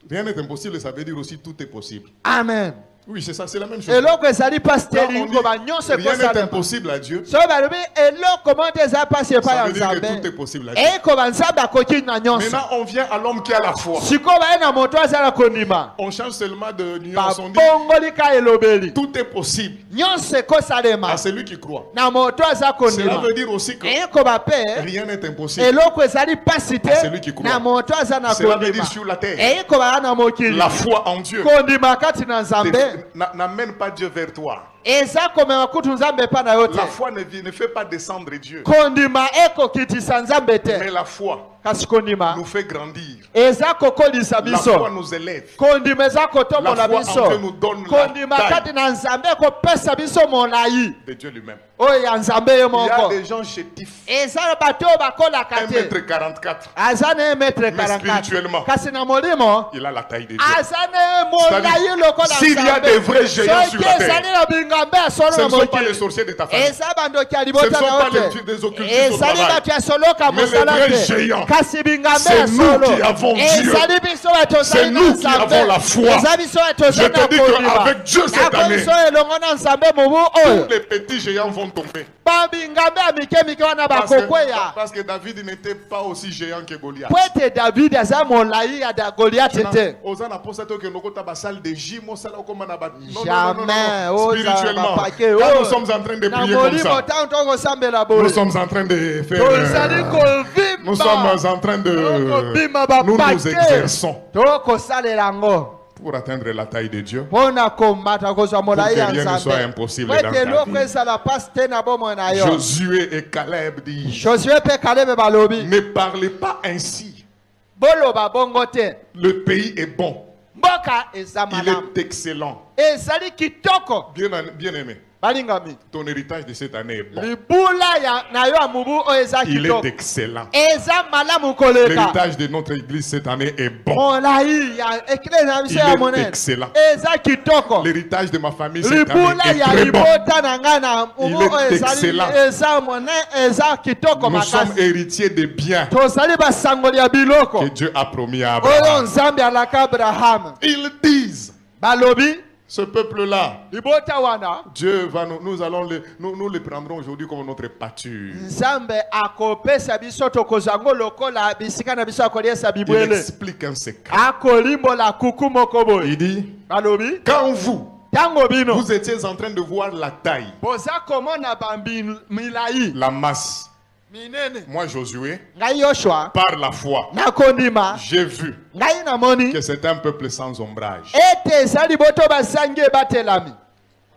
S2: Rien n'est impossible, ça veut dire aussi tout est possible.
S3: amen
S2: Oui, c'est ça, c'est la même chose.
S3: eloko ezali pasi te
S2: Quand on dit
S3: elingoba nyonso
S2: rien n'est
S3: ekosalema
S2: impossible à Dieu,
S3: so balobi eloko moko te eza pasi epai
S2: ça
S3: ya
S2: veut dire que
S3: nzambe
S2: tout est possible à Dieu.
S3: ekoba nzambe akoki na nyonso
S2: Maintenant, on vient à l'homme qui a la foi.
S3: sikoyo baye na moto aza na kondima
S2: On change seulement de nuance. On dit
S3: babongoli ka elobeli
S2: tout est possible
S3: nyonso ekosalema
S2: à celui qui croit.
S3: na moto aza
S2: Cela
S3: kondima
S2: veut dire aussi que
S3: ekoba mpe
S2: rien n'est impossible.
S3: eloko ezali pasi te
S2: celui qui croit.
S3: na moto aza na
S2: Cela veut
S3: kondima
S2: dire sur la terre.
S3: ekoba na mokili
S2: La foi en Dieu
S3: kondima kati na nzambe
S2: n'amène pas Dieu vers toi.
S3: eza komema kutu nzambe epa na yo te
S2: La foi ne fait pas descendre Dieu.
S3: kondima ekokitisa nzambe
S2: Mais
S3: te
S2: la foi
S3: kasi kondima
S2: nous fait grandir.
S3: eza kokolisa
S2: La foi
S3: biso
S2: nous élève.
S3: kondima eza
S2: La
S3: kotombola
S2: foi en
S3: biso
S2: Dieu nous donne
S3: kondima
S2: la taille
S3: kati na nzambe ekopesa biso molai
S2: de Dieu lui-même.
S3: oyo ya nzambe ye
S2: Il y a
S3: moko
S2: des gens chétifs.
S3: eza bato oyo bakolaka te
S2: 1m44.
S3: aza na 1
S2: Mais
S3: metre 44
S2: spirituellement,
S3: kasi na molimo
S2: il a la taille de Dieu.
S3: aza na molai lokola
S2: S'il y a des vrais géants sur
S3: soki
S2: la terre,
S3: ezali na bingambe ya solo
S2: ce
S3: na
S2: ne sont pas les
S3: mokili
S2: sorciers de ta famille.
S3: eza bandoki ya
S2: Ce ne
S3: libota
S2: sont
S3: na
S2: pas
S3: yo te
S2: des occultistes au
S3: ezali
S2: travail.
S3: bato ya soloka
S2: Mais les
S3: mosala
S2: vrais
S3: te
S2: géants,
S3: kasi bingambe
S2: c'est
S3: ya
S2: nous
S3: solo
S2: qui avons Dieu.
S3: ezali biso bato
S2: C'est
S3: ozali na
S2: nous qui
S3: nzambe
S2: avons la foi.
S3: eza biso bato
S2: Je
S3: ozali
S2: te
S3: na
S2: dis
S3: kondima
S2: qu'avec Dieu cette année,
S3: biso elongo na nzambe mobu oyo
S2: tous les petits géants vont tomber.
S3: babingambe ya mike wana bakokweya
S2: Parce que David n'était pas aussi géant que Goliath.
S3: po ete davidi aza molai ya da goliate te
S2: Ozana posa to ke nokota ba salle de gym osala okoma na ba
S3: jamais oza
S2: spirituellement.
S3: bapake
S2: Quand nous sommes en train de
S3: na
S2: prier comme
S3: molimo
S2: ça,
S3: ntango tokosambela
S2: nous
S3: boye
S2: sommes en train de faire
S3: tozali
S2: nous sommes
S3: kovimba
S2: en train de
S3: tokobima
S2: nous
S3: bapake
S2: exerçons
S3: tokosalela yango
S2: pour atteindre la taille de Dieu.
S3: mpona komata kozwa molai ya
S2: Pour que rien ne soit
S3: nzambe
S2: impossible
S3: po
S2: dans
S3: ete
S2: ta
S3: eloko
S2: vie.
S3: ezala pasi te na bomoi na yo
S2: Josué et Caleb disent
S3: josue mpe kalebe balobi
S2: ne parlez pas ainsi.
S3: boloba bongo te
S2: Le pays est bon.
S3: mboka eza
S2: Il
S3: malamu
S2: est excellent.
S3: ezali kitoko
S2: Bien aimé.
S3: balingami
S2: ton héritage de cette année est bon.
S3: libula ya na yo ya mubu oyo eza
S2: Il est
S3: kitoko
S2: excellent.
S3: eza malamu koleka
S2: L'héritage de notre église cette année est bon.
S3: molai ya eklesi na biso
S2: Il
S3: ya
S2: est
S3: monene
S2: excellent.
S3: eza kitoko
S2: L'héritage de ma famille cette année
S3: libula
S2: est
S3: ya
S2: très bon.
S3: libota na ngai na
S2: Il
S3: mubu
S2: est
S3: oyo ezali
S2: excellent.
S3: eza monene eza kitoko
S2: Nous sommes
S3: makasi
S2: héritiers des biens
S3: tozali basangoli ya biloko
S2: que Dieu a promis à
S3: oyo
S2: Abraham.
S3: nzambe alaka abrahamu
S2: Ils disent,
S3: balobi
S2: ce peuple-là,
S3: libota wana
S2: Dieu va nous les prendrons aujourd'hui comme notre pâture.
S3: nzambe akopesa biso tokozwa yango lokola bisika na biso akoliesa
S2: Il
S3: bibwele
S2: explique un secret.
S3: akolimbola kuku moko boye
S2: Il dit,
S3: balobi
S2: quand vous
S3: ntango bino
S2: Vous étiez en train de voir la taille,
S3: boza komona bamilai
S2: la masse.
S3: minene
S2: Moi, Josué,
S3: ngai yoshua
S2: par la foi,
S3: nakondima
S2: j'ai vu
S3: ngai namoni
S2: que c'est un peuple sans ombrage.
S3: ete ezali boto basangi ebatelami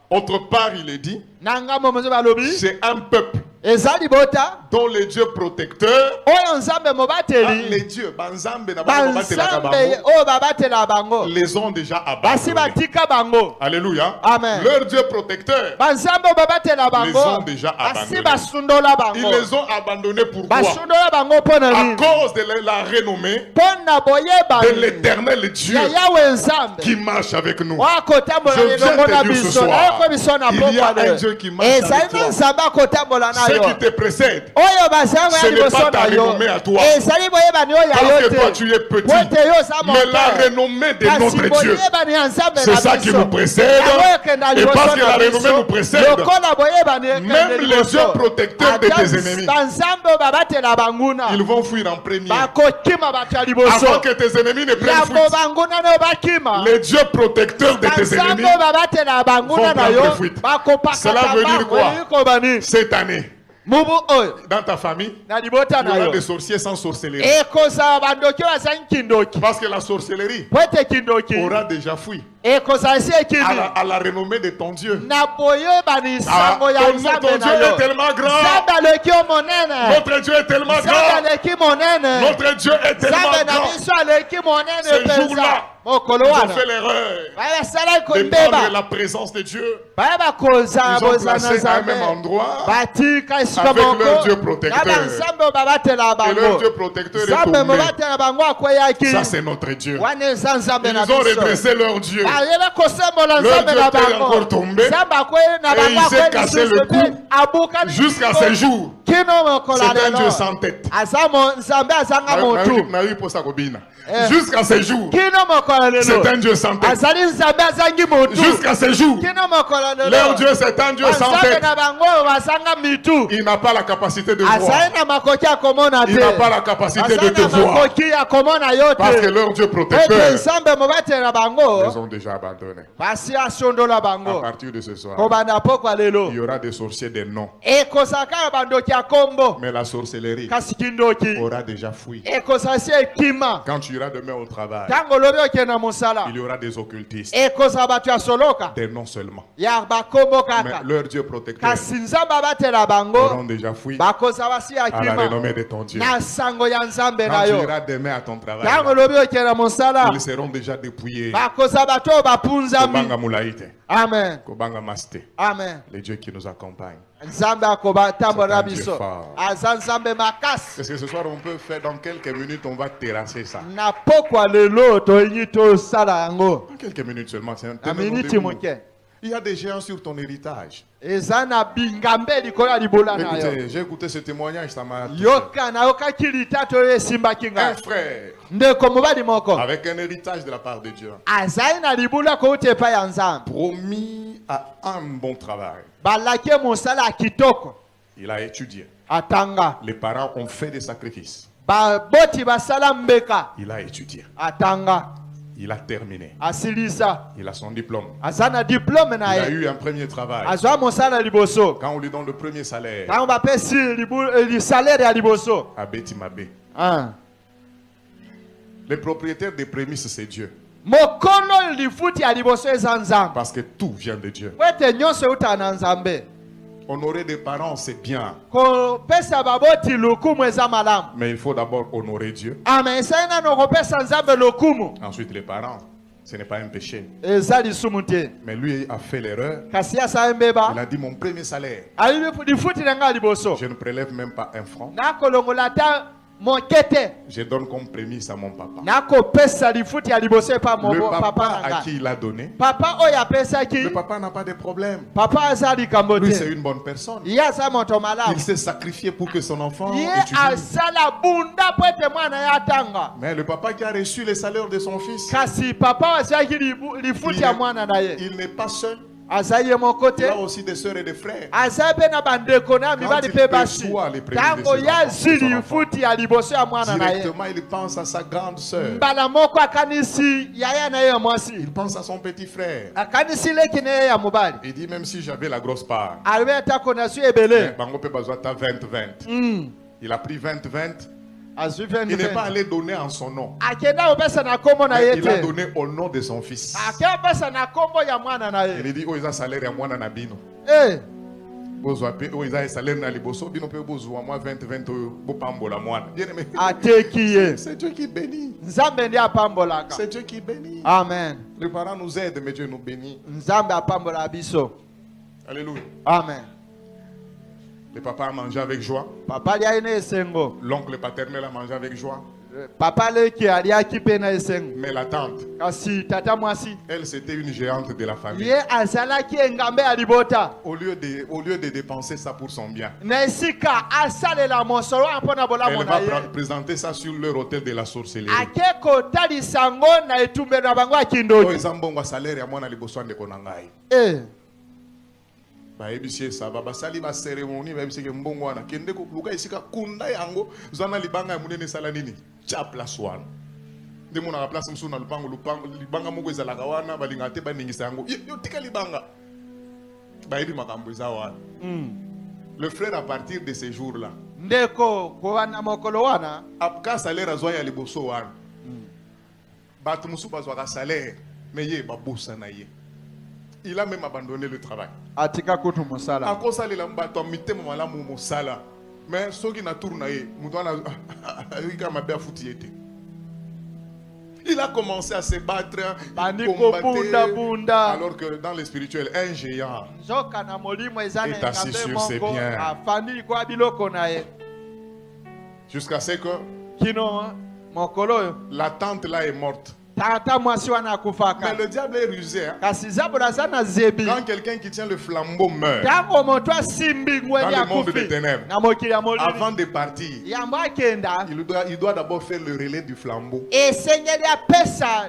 S2: Autre part, il est dit,
S3: na ngambo mozo balobi
S2: c'est un peuple
S3: ezali bota
S2: dont le Dieu protecteur,
S3: oyo nzambe mobateli
S2: les dieux, banzambe na bango batelaka
S3: banzambe
S2: bango,
S3: oyo babatela bango
S2: les ont déjà
S3: basi
S2: abandonnés.
S3: batika bango
S2: Alléluia.
S3: Amen.
S2: Leur Dieu protecteur,
S3: banzambe oyo babatela
S2: les
S3: bango
S2: ont déjà
S3: basi
S2: abandonnés.
S3: basundola
S2: Ils
S3: bango
S2: les ont abandonnés pourquoi?
S3: basundola bango mpo na
S2: À
S3: nini
S2: cause de la renommée
S3: mpo na
S2: de
S3: boyebani
S2: l'éternel Dieu
S3: ya yawe nzambe
S2: qui marche avec nous.
S3: wakotambola
S2: Je viens
S3: lelongo na
S2: te dire ce
S3: biso
S2: soir,
S3: nayeko biso na
S2: il y a
S3: pokwa
S2: un
S3: lelo
S2: Dieu qui marche
S3: ezali
S2: avec
S3: na
S2: toi.
S3: nzambe akotambola na
S2: Ce
S3: yo
S2: qui te précède,
S3: oyo bazango
S2: ce
S3: ya
S2: n'est
S3: liboso
S2: pas ta
S3: na yo
S2: renommée à toi.
S3: ezali boyebani oyo ya
S2: parce
S3: yo
S2: que toi
S3: te
S2: tu es petit,
S3: po ete yo oza
S2: mais la
S3: moke
S2: renommée de
S3: kasi
S2: notre Dieu,
S3: boyebani ya nzambe
S2: c'est
S3: na
S2: ça qui
S3: biso
S2: nous précède.
S3: yango ekenda
S2: Et
S3: liboso
S2: parce que la
S3: na
S2: renommée
S3: biso
S2: nous précède,
S3: lokola boyebani ekende
S2: même les
S3: liboso
S2: yeux protecteurs de
S3: ata
S2: tes ennemis,
S3: banzambe oyo babatela banguna
S2: ils vont fuir en premier.
S3: bakokima bato ya liboso
S2: Avant que tes ennemis ne prennent
S3: yambo
S2: fuite,
S3: banguna nayo bakima
S2: les dieux protecteurs de tes
S3: banzambe
S2: ennemis,
S3: oyo babatela banguna
S2: vont
S3: na yo
S2: prendre fuite.
S3: bakopakata
S2: Cela veut dire quoi?
S3: bango ekobani
S2: cette année,
S3: mubu oyo
S2: dans ta famille,
S3: na libota
S2: il y
S3: na
S2: aura
S3: yo
S2: des sorciers sans sorcellerie.
S3: ekozala bandoki oyo bazali kindoki
S2: Parce que la sorcellerie
S3: po ete kindoki
S2: aura déjà fui
S3: ekozala si ekini
S2: à la renommée de ton Dieu.
S3: na boyebani sango ya
S2: ton
S3: nzambe
S2: Dieu
S3: na
S2: est
S3: yo
S2: tellement grand.
S3: nzambe aleki yo monene
S2: Notre Dieu est tellement
S3: nzambe
S2: grand.
S3: aleki monene
S2: Notre Dieu est tellement
S3: nzambe na
S2: grand.
S3: biso aleki monene
S2: Ce
S3: mpenza
S2: jour-là,
S3: mokolo
S2: Ils ont
S3: wana
S2: fait l'erreur
S3: baya basala
S2: de
S3: mbeba
S2: prendre la présence de Dieu.
S3: baya bakozala
S2: Ils ont
S3: bozala na
S2: placé à un même
S3: nzambe
S2: endroit
S3: batika esika
S2: avec
S3: moko
S2: leur Dieu protecteur.
S3: na banzambe oyo babatela
S2: et leur
S3: bango
S2: Dieu protecteur est
S3: nzambe
S2: tombé.
S3: mobatela bango akweyaki
S2: Ça, c'est notre Dieu.
S3: wana eza nzambe
S2: Ils
S3: na
S2: ont
S3: biso
S2: redressé leur Dieu.
S3: bayeba kosembola
S2: Leur
S3: nzambe
S2: Dieu
S3: na
S2: était
S3: bango
S2: encore tombé.
S3: nzambe akwei na
S2: Et
S3: bango
S2: il s'est
S3: akwei
S2: cassé
S3: lisusu
S2: le
S3: te
S2: cou
S3: abuka
S2: jusqu'à
S3: likongo
S2: ce jour.
S3: kino mokolo
S2: C'est un Dieu
S3: lelo
S2: sans tête.
S3: aza nzambe azanga motu
S2: Jusqu'à ce jour.
S3: kino mokolo lelo
S2: C'est un Dieu sans tête.
S3: azali nzambe azangi motu
S2: Jusqu'à ce jour.
S3: kino mokolo lelo
S2: Leur Dieu, c'est un Dieu sans
S3: nzambe
S2: tête.
S3: na bango oyo bazanga mitu
S2: Il n'a pas la capacité de voir.
S3: azali na makoki ya komona te
S2: Il n'a pas la capacité de
S3: azali
S2: te
S3: na
S2: voir.
S3: makoki ya komona yo
S2: Parce que
S3: te
S2: leur Dieu
S3: ete
S2: protecteur
S3: nzambe mobatela
S2: les
S3: bango
S2: ont déjà abandonnés.
S3: basi asondola
S2: À
S3: bango
S2: partir de ce soir,
S3: kobanda pokwa lelo
S2: il y aura des sorciers des noms.
S3: ekozala kaka bandoki ya kombo
S2: Mais la sorcellerie
S3: kasi kindoki
S2: aura déjà fui.
S3: ekozala si ekima
S2: Quand tu iras demain au travail,
S3: ntango olobi okende na mosala
S2: il y aura des occultistes.
S3: ekozala bato ya soloka
S2: Des noms seulement.
S3: ya bakombo
S2: Mais
S3: kaka
S2: leur Dieu protecteur
S3: kasi nzambe abatela
S2: auront
S3: bango
S2: déjà fui
S3: bakozala basi
S2: à la
S3: yakima
S2: renommée de ton Dieu.
S3: na sango ya nzambe
S2: Quand
S3: na
S2: tu
S3: yo
S2: iras demain à ton travail,
S3: ntango olobi okende na mosala
S2: ils seront déjà dépouillés.
S3: bakozala bato oyo bapunzami
S2: Kobanga Moulaïte,
S3: amen
S2: Kobanga Masté,
S3: amen
S2: les dieux qui nous accompagnent.
S3: nzambe akobatambola
S2: C'est un Dieu
S3: biso
S2: fort.
S3: aza nzambe makasi
S2: Parce que ce soir, on peut faire dans quelques minutes, on va terrasser ça.
S3: na pokwa lelo tolingi tosala yango
S2: Dans quelques minutes seulement, c'est un
S3: na
S2: thème
S3: miniti
S2: rendez-vous.
S3: moke
S2: Il y a des géants sur ton héritage.
S3: eza na bingambe likolo ya libula na yo
S2: Écoutez, j'ai écouté ce témoignage, ça m'a touché.
S3: yoka nayokaki litato oyo esimbaki
S2: Un
S3: ngai
S2: frère
S3: ndeko mobali moko
S2: avec un héritage de la part de Dieu,
S3: azali na libula kouta epai ya nzambe
S2: promis à un bon travail.
S3: balaki mosala ya kitoko
S2: Il a étudié.
S3: atanga
S2: Les parents ont fait des sacrifices.
S3: baboti basala mbeka
S2: Il a étudié.
S3: atanga
S2: Il a terminé.
S3: asilisa
S2: Il a son diplôme.
S3: aza na diplome na
S2: Il a
S3: ye
S2: eu un premier travail.
S3: azwa mosala liboso
S2: Quand on lui donne le premier salaire,
S3: ntango bapesi lisalere ya liboso
S2: à Betimabe,
S3: Ah.
S2: le propriétaire des prémices, c'est Dieu.
S3: mokolo lifuti ya liboso eza nzambe
S1: Parce que tout vient de Dieu.
S3: po ete nyonso euta na nzambe
S2: Honorer des parents, c'est bien.
S3: kopesa baboti lokumu eza malamu
S2: Mais il faut d'abord honorer Dieu.
S3: ame esali nano kopesa nzambe lokumu
S2: Ensuite, les parents. Ce n'est pas un péché.
S3: eza lisumu te.
S2: Mais lui a fait l'erreur.
S3: Kasi asala mbeba
S2: Il a dit mon premier salaire,
S3: alifutila nga liboso
S2: je ne prélève même pas un franc.
S3: nakolongola ata moke
S2: Je donne comme prémisse à mon papa.
S3: nakopesa lifuti ya liboso epa
S2: Le
S3: papa
S2: papa
S3: na
S2: à
S3: nga
S2: qui il a donné,
S3: papa oyo apesaki
S2: le papa n'a pas de problème.
S3: papa aza likambo
S2: Lui, c'est
S3: te
S2: une bonne personne.
S3: ye aza moto malamu
S2: Il s'est sacrifié pour que son enfant
S3: ye
S2: étudie.
S3: asala bunda po ete mwana ye atanga
S2: Mais le papa qui a reçu les salaires de son fils,
S3: kasi papa azwaki lifuti ya mwana na ye
S2: il n'est pas seul.
S3: aza ye moko te
S2: Il a aussi des sœurs et des frères.
S3: aza mpe na bandeko na mibali mpe basi
S2: perçoit les prémices de
S3: ntango
S2: ses
S3: ye
S2: enfants,
S3: azwi
S2: de son
S3: lifuti ya liboso ya mwana na ye
S2: Directement, il pense à sa grande sœur.
S3: mbala moko akanisi yaya na ye ya mwasi
S2: Il pense à son petit frère.
S3: akanisi leki na ye ya mobali
S2: Il dit même si j'avais la grosse part,
S3: alobi atako nazwi
S2: mais
S3: ebele
S2: Bango peut besoin de 20-20. Il a pris 20-20.
S3: azwi
S2: Il n'est pas
S3: 20
S2: allé donner en son nom.
S3: akenda opesa na kombo na
S2: Mais
S3: ye
S2: il a
S3: te
S2: donné au nom de son fils.
S3: ake opesa na kombo ya mwana na
S2: Il
S3: ye
S2: dit, oh, ils ont salaire à moi, na bino.
S3: Eh,
S2: Bozwa pe, oh, ils ont salaire na liboso, bino pe bozwa moi 20-20, bo pambola moi. Bien aimé.
S3: ateki ye
S2: C'est Dieu qui bénit.
S3: nzambe ndi apambolaka
S2: C'est Dieu qui bénit.
S3: amen
S2: Les parents nous aident, mais Dieu nous bénit.
S3: nzambe apambola biso
S2: Alléluia.
S3: amen
S2: Le papa a mangé avec joie.
S3: papa aliaki na esengo
S2: L'oncle paternel a mangé avec joie.
S3: papa leki aliaki mpe na esengo
S2: Mais la tante,
S3: kasi tata mwasi
S2: elle, c'était une géante de la famille.
S3: ye azalaki engambe ya libota
S2: Au lieu de dépenser ça pour son bien,
S3: na esika asalela mosolo wana mpo na bolamu
S2: elle
S3: na
S2: va
S3: ye
S2: présenter ça sur leur hôtel de la sorcellerie.
S3: ake kotalisa yango na etumbelo na bango ya
S2: Oh,
S3: kindoki
S2: eza mbongo ya salaire ya mwana liboso ya ndeko na ngai.
S3: Eh,
S2: Bayebisi esaba basali ba cérémonie bayebisi ke mbongo wana kende koluka esika kunda yango zana libanga ya munene sala nini cha place wana nde mona ka place musu na lupango libanga moko ezalaka wana balinga te baningisa yango yo tika libanga bayebi makambo eza wana. Le frère à partir de ces jours là
S3: ndeko kowana mokolo wana
S2: apka salaire azwa ya liboso wana bato musu bazwaka salaire mais ye babosa na ye. Il a même abandonné le travail.
S3: atika kutu mosala
S2: Ako salela mbato mitema malamu mosala. Mais soki na tourna ye, mutu wana ayika mabe afuti ete. Il a commencé à se battre,
S3: Bandiko bunda bunda.
S2: alors que dans le spirituel, un géant
S3: nzoka na molimo eza na
S2: est assis
S3: engambe
S2: sur ses
S3: moko
S2: biens.
S3: afandi kwa biloko na ye
S2: jusqu'à ce que
S3: kino mokolo oyo
S2: la tante là est morte.
S3: tata mwasi wana
S2: Mais
S3: akufaka
S2: le diable est rusé. Hein.
S3: kasi nzambo aza na zebi
S2: Quand quelqu'un qui tient le flambeau meurt,
S3: ntango moto asimbi ngweni
S2: Dans le monde des
S3: akufi
S2: ténèbres.
S3: na mokili ya molili
S2: avant de partir,
S3: yambo akenda
S2: il doit d'abord faire le relais du flambeau.
S3: esengeli apesa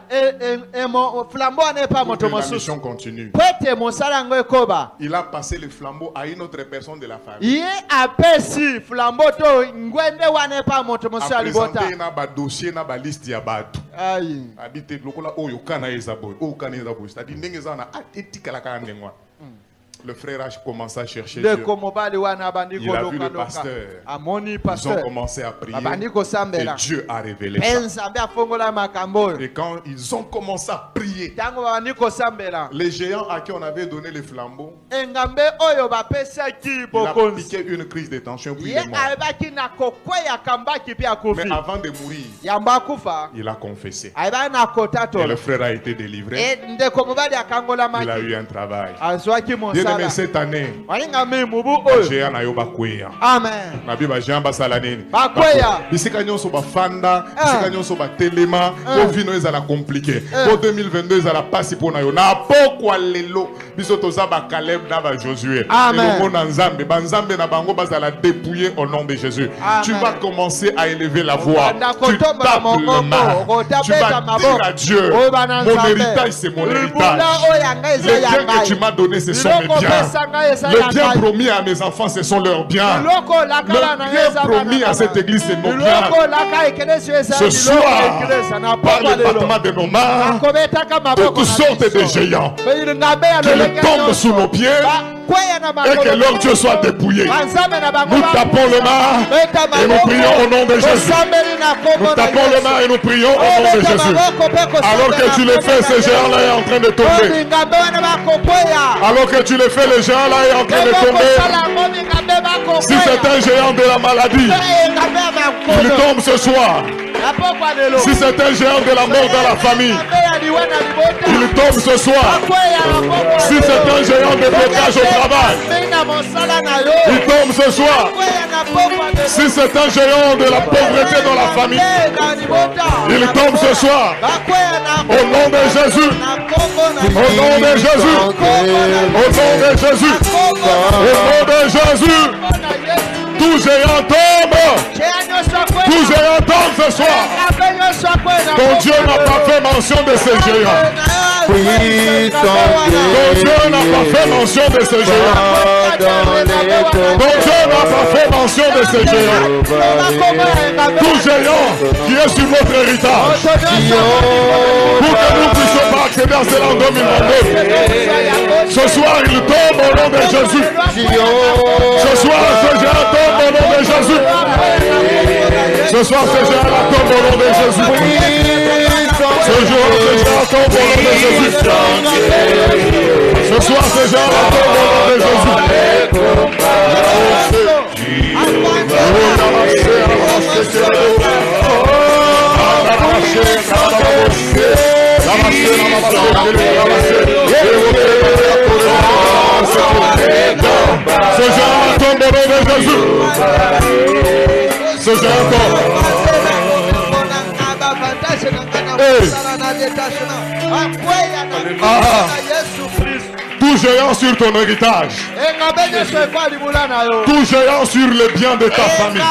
S3: flambo wana epa
S2: Pour
S3: moto
S2: que la
S3: mosusu
S2: mission continue.
S3: po ete mosala yango ekoba
S2: Il a passé le flambeau à une autre personne de la famille.
S3: ye apesi flambo to ngwende wana epa moto mosusu
S2: A
S3: ya libota
S2: présenté na ba dossier na ba liste ya bato.
S3: ayi
S2: Habité lokola oyo kana ezaboy, o kana ezaboy. C'est-à-dire ndenge za na etikala kana ndengwa. Le frère a commencé à chercher Dieu.
S3: ndeko mobali wana abandi
S2: Il a vu le
S3: koloka
S2: pasteur.
S3: amoni
S2: Ils ont
S3: pasteur
S2: commencé à prier.
S3: abandi
S2: Et
S3: kosambela
S2: Dieu a révélé
S3: mpe
S2: ça.
S3: nzambe afongola makambo oyo
S2: Et quand ils ont commencé à prier,
S3: ntango babandi kosambela
S2: les géants à qui on avait donné les flambeaux,
S3: engambe oyo bapesaki
S2: il a
S3: bokonzi
S2: piqué une crise de tension puis il
S3: ye
S2: est mort.
S3: ayebaki na kokweya kambaki mpe akufi
S2: Mais avant de mourir,
S3: yambo akufa
S2: il a confessé.
S3: ayebaki na kota
S2: Et le
S3: tolo
S2: frère a été délivré.
S3: e ndeko mobali
S2: Il a
S3: akangolamaki
S2: eu un travail.
S3: azwaki
S2: Bien aimé,
S3: mosala
S2: cette année,
S3: walingami mubu oyo
S2: géant na yo bakweya.
S3: amen
S2: Na bi ba géant basala nini?
S3: bakweya
S2: Bisika nyonso bafanda, bisika nyonso batelema, po vino ezala compliqué. Po 2022 ezala pasi pona yo. Na pokwa lelo, biso toza ba Caleb na ba Josué.
S3: Amen.
S2: Elongo na Nzambe, ba Nzambe na bango bazala dépouiller au nom de Jésus.
S3: Amen.
S2: Tu vas commencer à élever la voix.
S3: Obanda
S2: Tu
S3: kotomba
S2: tapes
S3: mongongo,
S2: le main.
S3: kotapeta
S2: Tu vas
S3: maboko.
S2: dire à Dieu,
S3: Obana
S2: mon
S3: Nzambe.
S2: héritage c'est mon
S3: Libula
S2: héritage.
S3: oyo yanga eza
S2: Les biens
S3: yangai.
S2: que tu m'as donnés, ce sont mes
S3: Biloko
S2: biens.
S3: pesa ngai eza
S2: Les biens
S3: yangai.
S2: promis à mes enfants, ce sont leurs biens.
S3: Biloko lakala na
S2: Le
S3: ngai
S2: bien
S3: eza
S2: promis
S3: bana
S2: à cette
S3: bana.
S2: église, c'est nos biens.
S3: Biloko laka ekelesi eza
S2: Ce
S3: biloko
S2: soir,
S3: ekelesa na
S2: par
S3: pokwa
S2: le battement
S3: lelo.
S2: de nos mains,
S3: Akobetaka maboko
S2: toutes
S3: na
S2: sortes de
S3: biso.
S2: géants
S3: Ngambe ya
S2: qui
S3: lolenge
S2: tombent
S3: nyonso.
S2: sous nos pieds
S3: Bakweya na
S2: et que
S3: makolo.
S2: leur Dieu soit dépouillé.
S3: Banzambe na bango
S2: Nous
S3: bakufa.
S2: tapons le main
S3: Beta
S2: et nous
S3: maboko.
S2: prions au nom de Jésus.
S3: Tosambeli na kombo
S2: Nous
S3: na
S2: tapons
S3: Yesu.
S2: le main et nous prions au nom de
S3: Beta
S2: Jésus.
S3: maboko pe kosambela
S2: Alors que tu le
S3: na
S2: fais,
S3: kombo
S2: ce
S3: na
S2: géant-là
S3: Yesu.
S2: est en train de tomber.
S3: Obi ngambe wana bakokweya.
S2: Alors que tu le fais, le géant-là est en train de tomber. Si c'est un géant de la maladie, qu'il tombe ce soir. Si c'est un géant de la mort dans la famille, il tombe ce soir. Si c'est un géant de blocage au travail, il tombe ce soir. Si c'est un géant de la pauvreté dans la famille, il tombe ce soir. Au nom de Jésus. Au nom de Jésus. Au nom de Jésus. Au nom de Jésus. Tout géant tombe. Tout géant tombe ce soir. Ton Dieu n'a pas fait mention de ces géants. Ton Dieu n'a pas fait mention de ces géants. Ton Dieu n'a pas fait mention de ces géants. Tout géant qui est sur votre héritage, pour que nous ne puissions pas accéder à cela en 2022. Ce soir, il tombe au nom de Jésus. Ce soir, ce géant tombe au nom de Jésus. Ce soir, ce géant tombe au nom de Jésus. Ce jour, ce géant tombe au nom de Jésus. Ce soir, ce géant tombe au nom de Jésus. Ce géant tombe au nom de Jésus. Ce géant tombe. Tout géant sur ton héritage. Tout géant sur les biens de ta famille.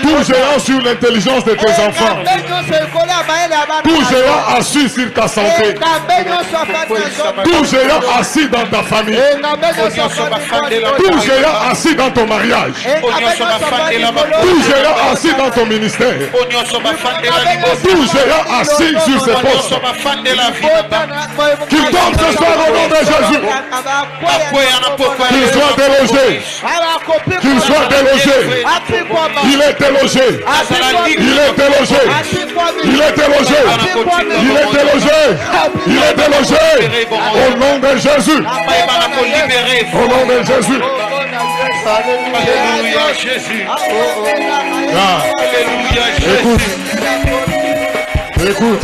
S2: Tout géant sur l'intelligence de tes enfants. Tout géant assis sur ta santé. Tout géant assis dans ta famille. Tout géant assis dans ton mariage. Tout géant assis dans ton ministère. Tout géant assis sur ses postes. Qu'il tombe ce soir au nom de Jésus. Qu'il soit délogé. Qu'il soit délogé. Il est délogé. Il est délogé. Il est délogé. Il est délogé. Il est délogé. Au nom de Jésus. Au nom de Jésus.
S4: Alléluia Jésus.
S2: Écoute. Écoute.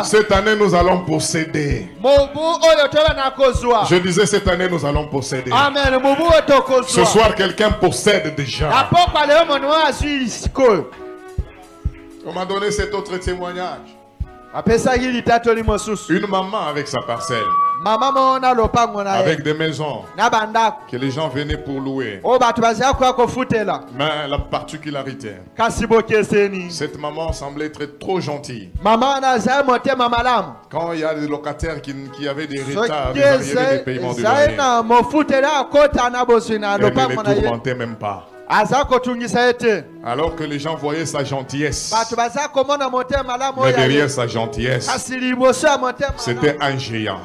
S2: Cette année, nous allons posséder. Je disais, cette année, nous allons posséder. Ce soir, quelqu'un possède déjà. On m'a donné cet autre témoignage. Une maman avec sa parcelle. Avec des maisons que les gens venaient pour louer. Mais la particularité, cette maman semblait être trop gentille. Quand il y a des locataires qui avaient des retards, des arriérés des paiements de loyer, elle ne les tourmentait même pas. Alors que les gens voyaient sa gentillesse, mais derrière sa gentillesse, c'était un géant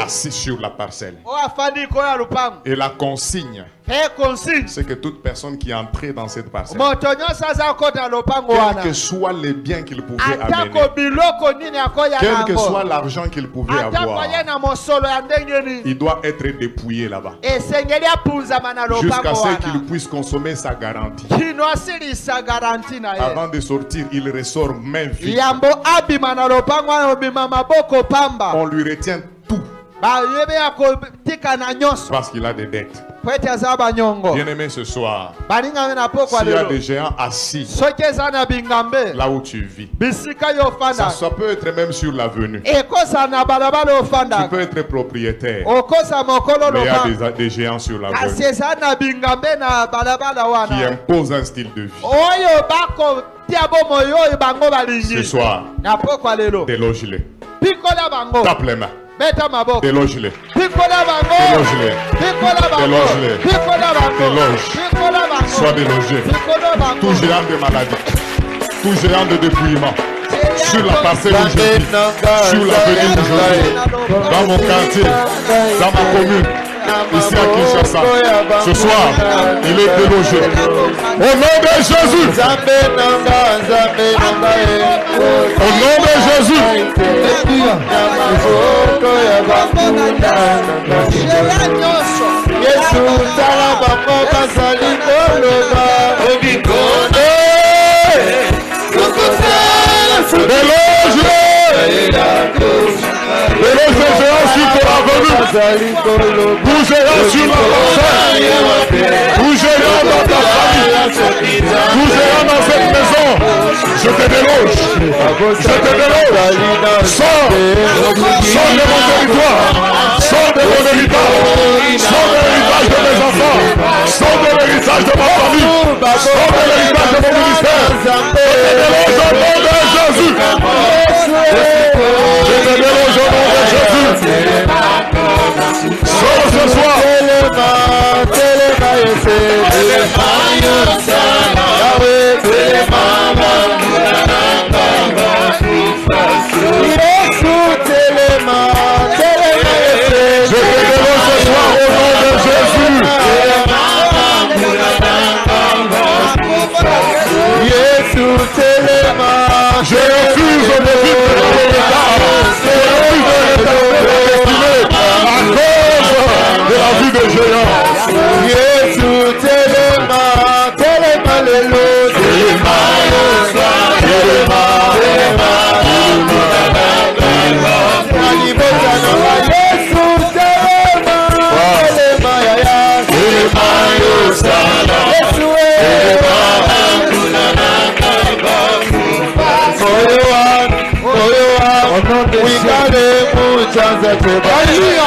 S2: assis sur la parcelle. Et la consigne, c'est que toute personne qui entrait dans cette parcelle, quels que soient les biens qu'il pouvait amener, quel que soit l'argent qu'il pouvait avoir, il doit être dépouillé là-bas, jusqu'à ce qu'il puisse consommer sa garantie. Avant de sortir, il ressort main vide. On lui retient tout parce qu'il a des dettes. Bien-aimé, ce soir, s'il y a des géants assis là où tu vis, ça peut être même sur l'avenue. Tu peux être propriétaire, mais il y a des géants sur l'avenue qui imposent un style de vie. Ce soir, déloge-les. Tape les mains. Déloge-les. Déloge-les. Déloge-les. Déloge. Sois délogé. Tout géant de maladie, tout géant de dépouillement, sur la parcelle où je vis, sur l'avenue où je vis, dans mon quartier, dans ma commune, ici à Kinshasa. Ce soir, il est délogé. Au nom de Jésus. Au nom de Jésus. Bougera sur ma personne. Bougera dans ta famille. Bougera dans cette maison. Je te déloge. Je te déloge. Sors. Sors de mon territoire. Sors de mon héritage. Sors de l'héritage de mes enfants. Sors de l'héritage de ma famille. Sors de l'héritage de mon ministère. Je te déloge au nom de Jésus. Je te déloge au nom de Jésus. Sors ce soir. Je te déloge ce soir au nom de Jésus. Je refuse au début de l'État. Je refuse de l'État à cause de la vie de géant.
S1: Alléluia.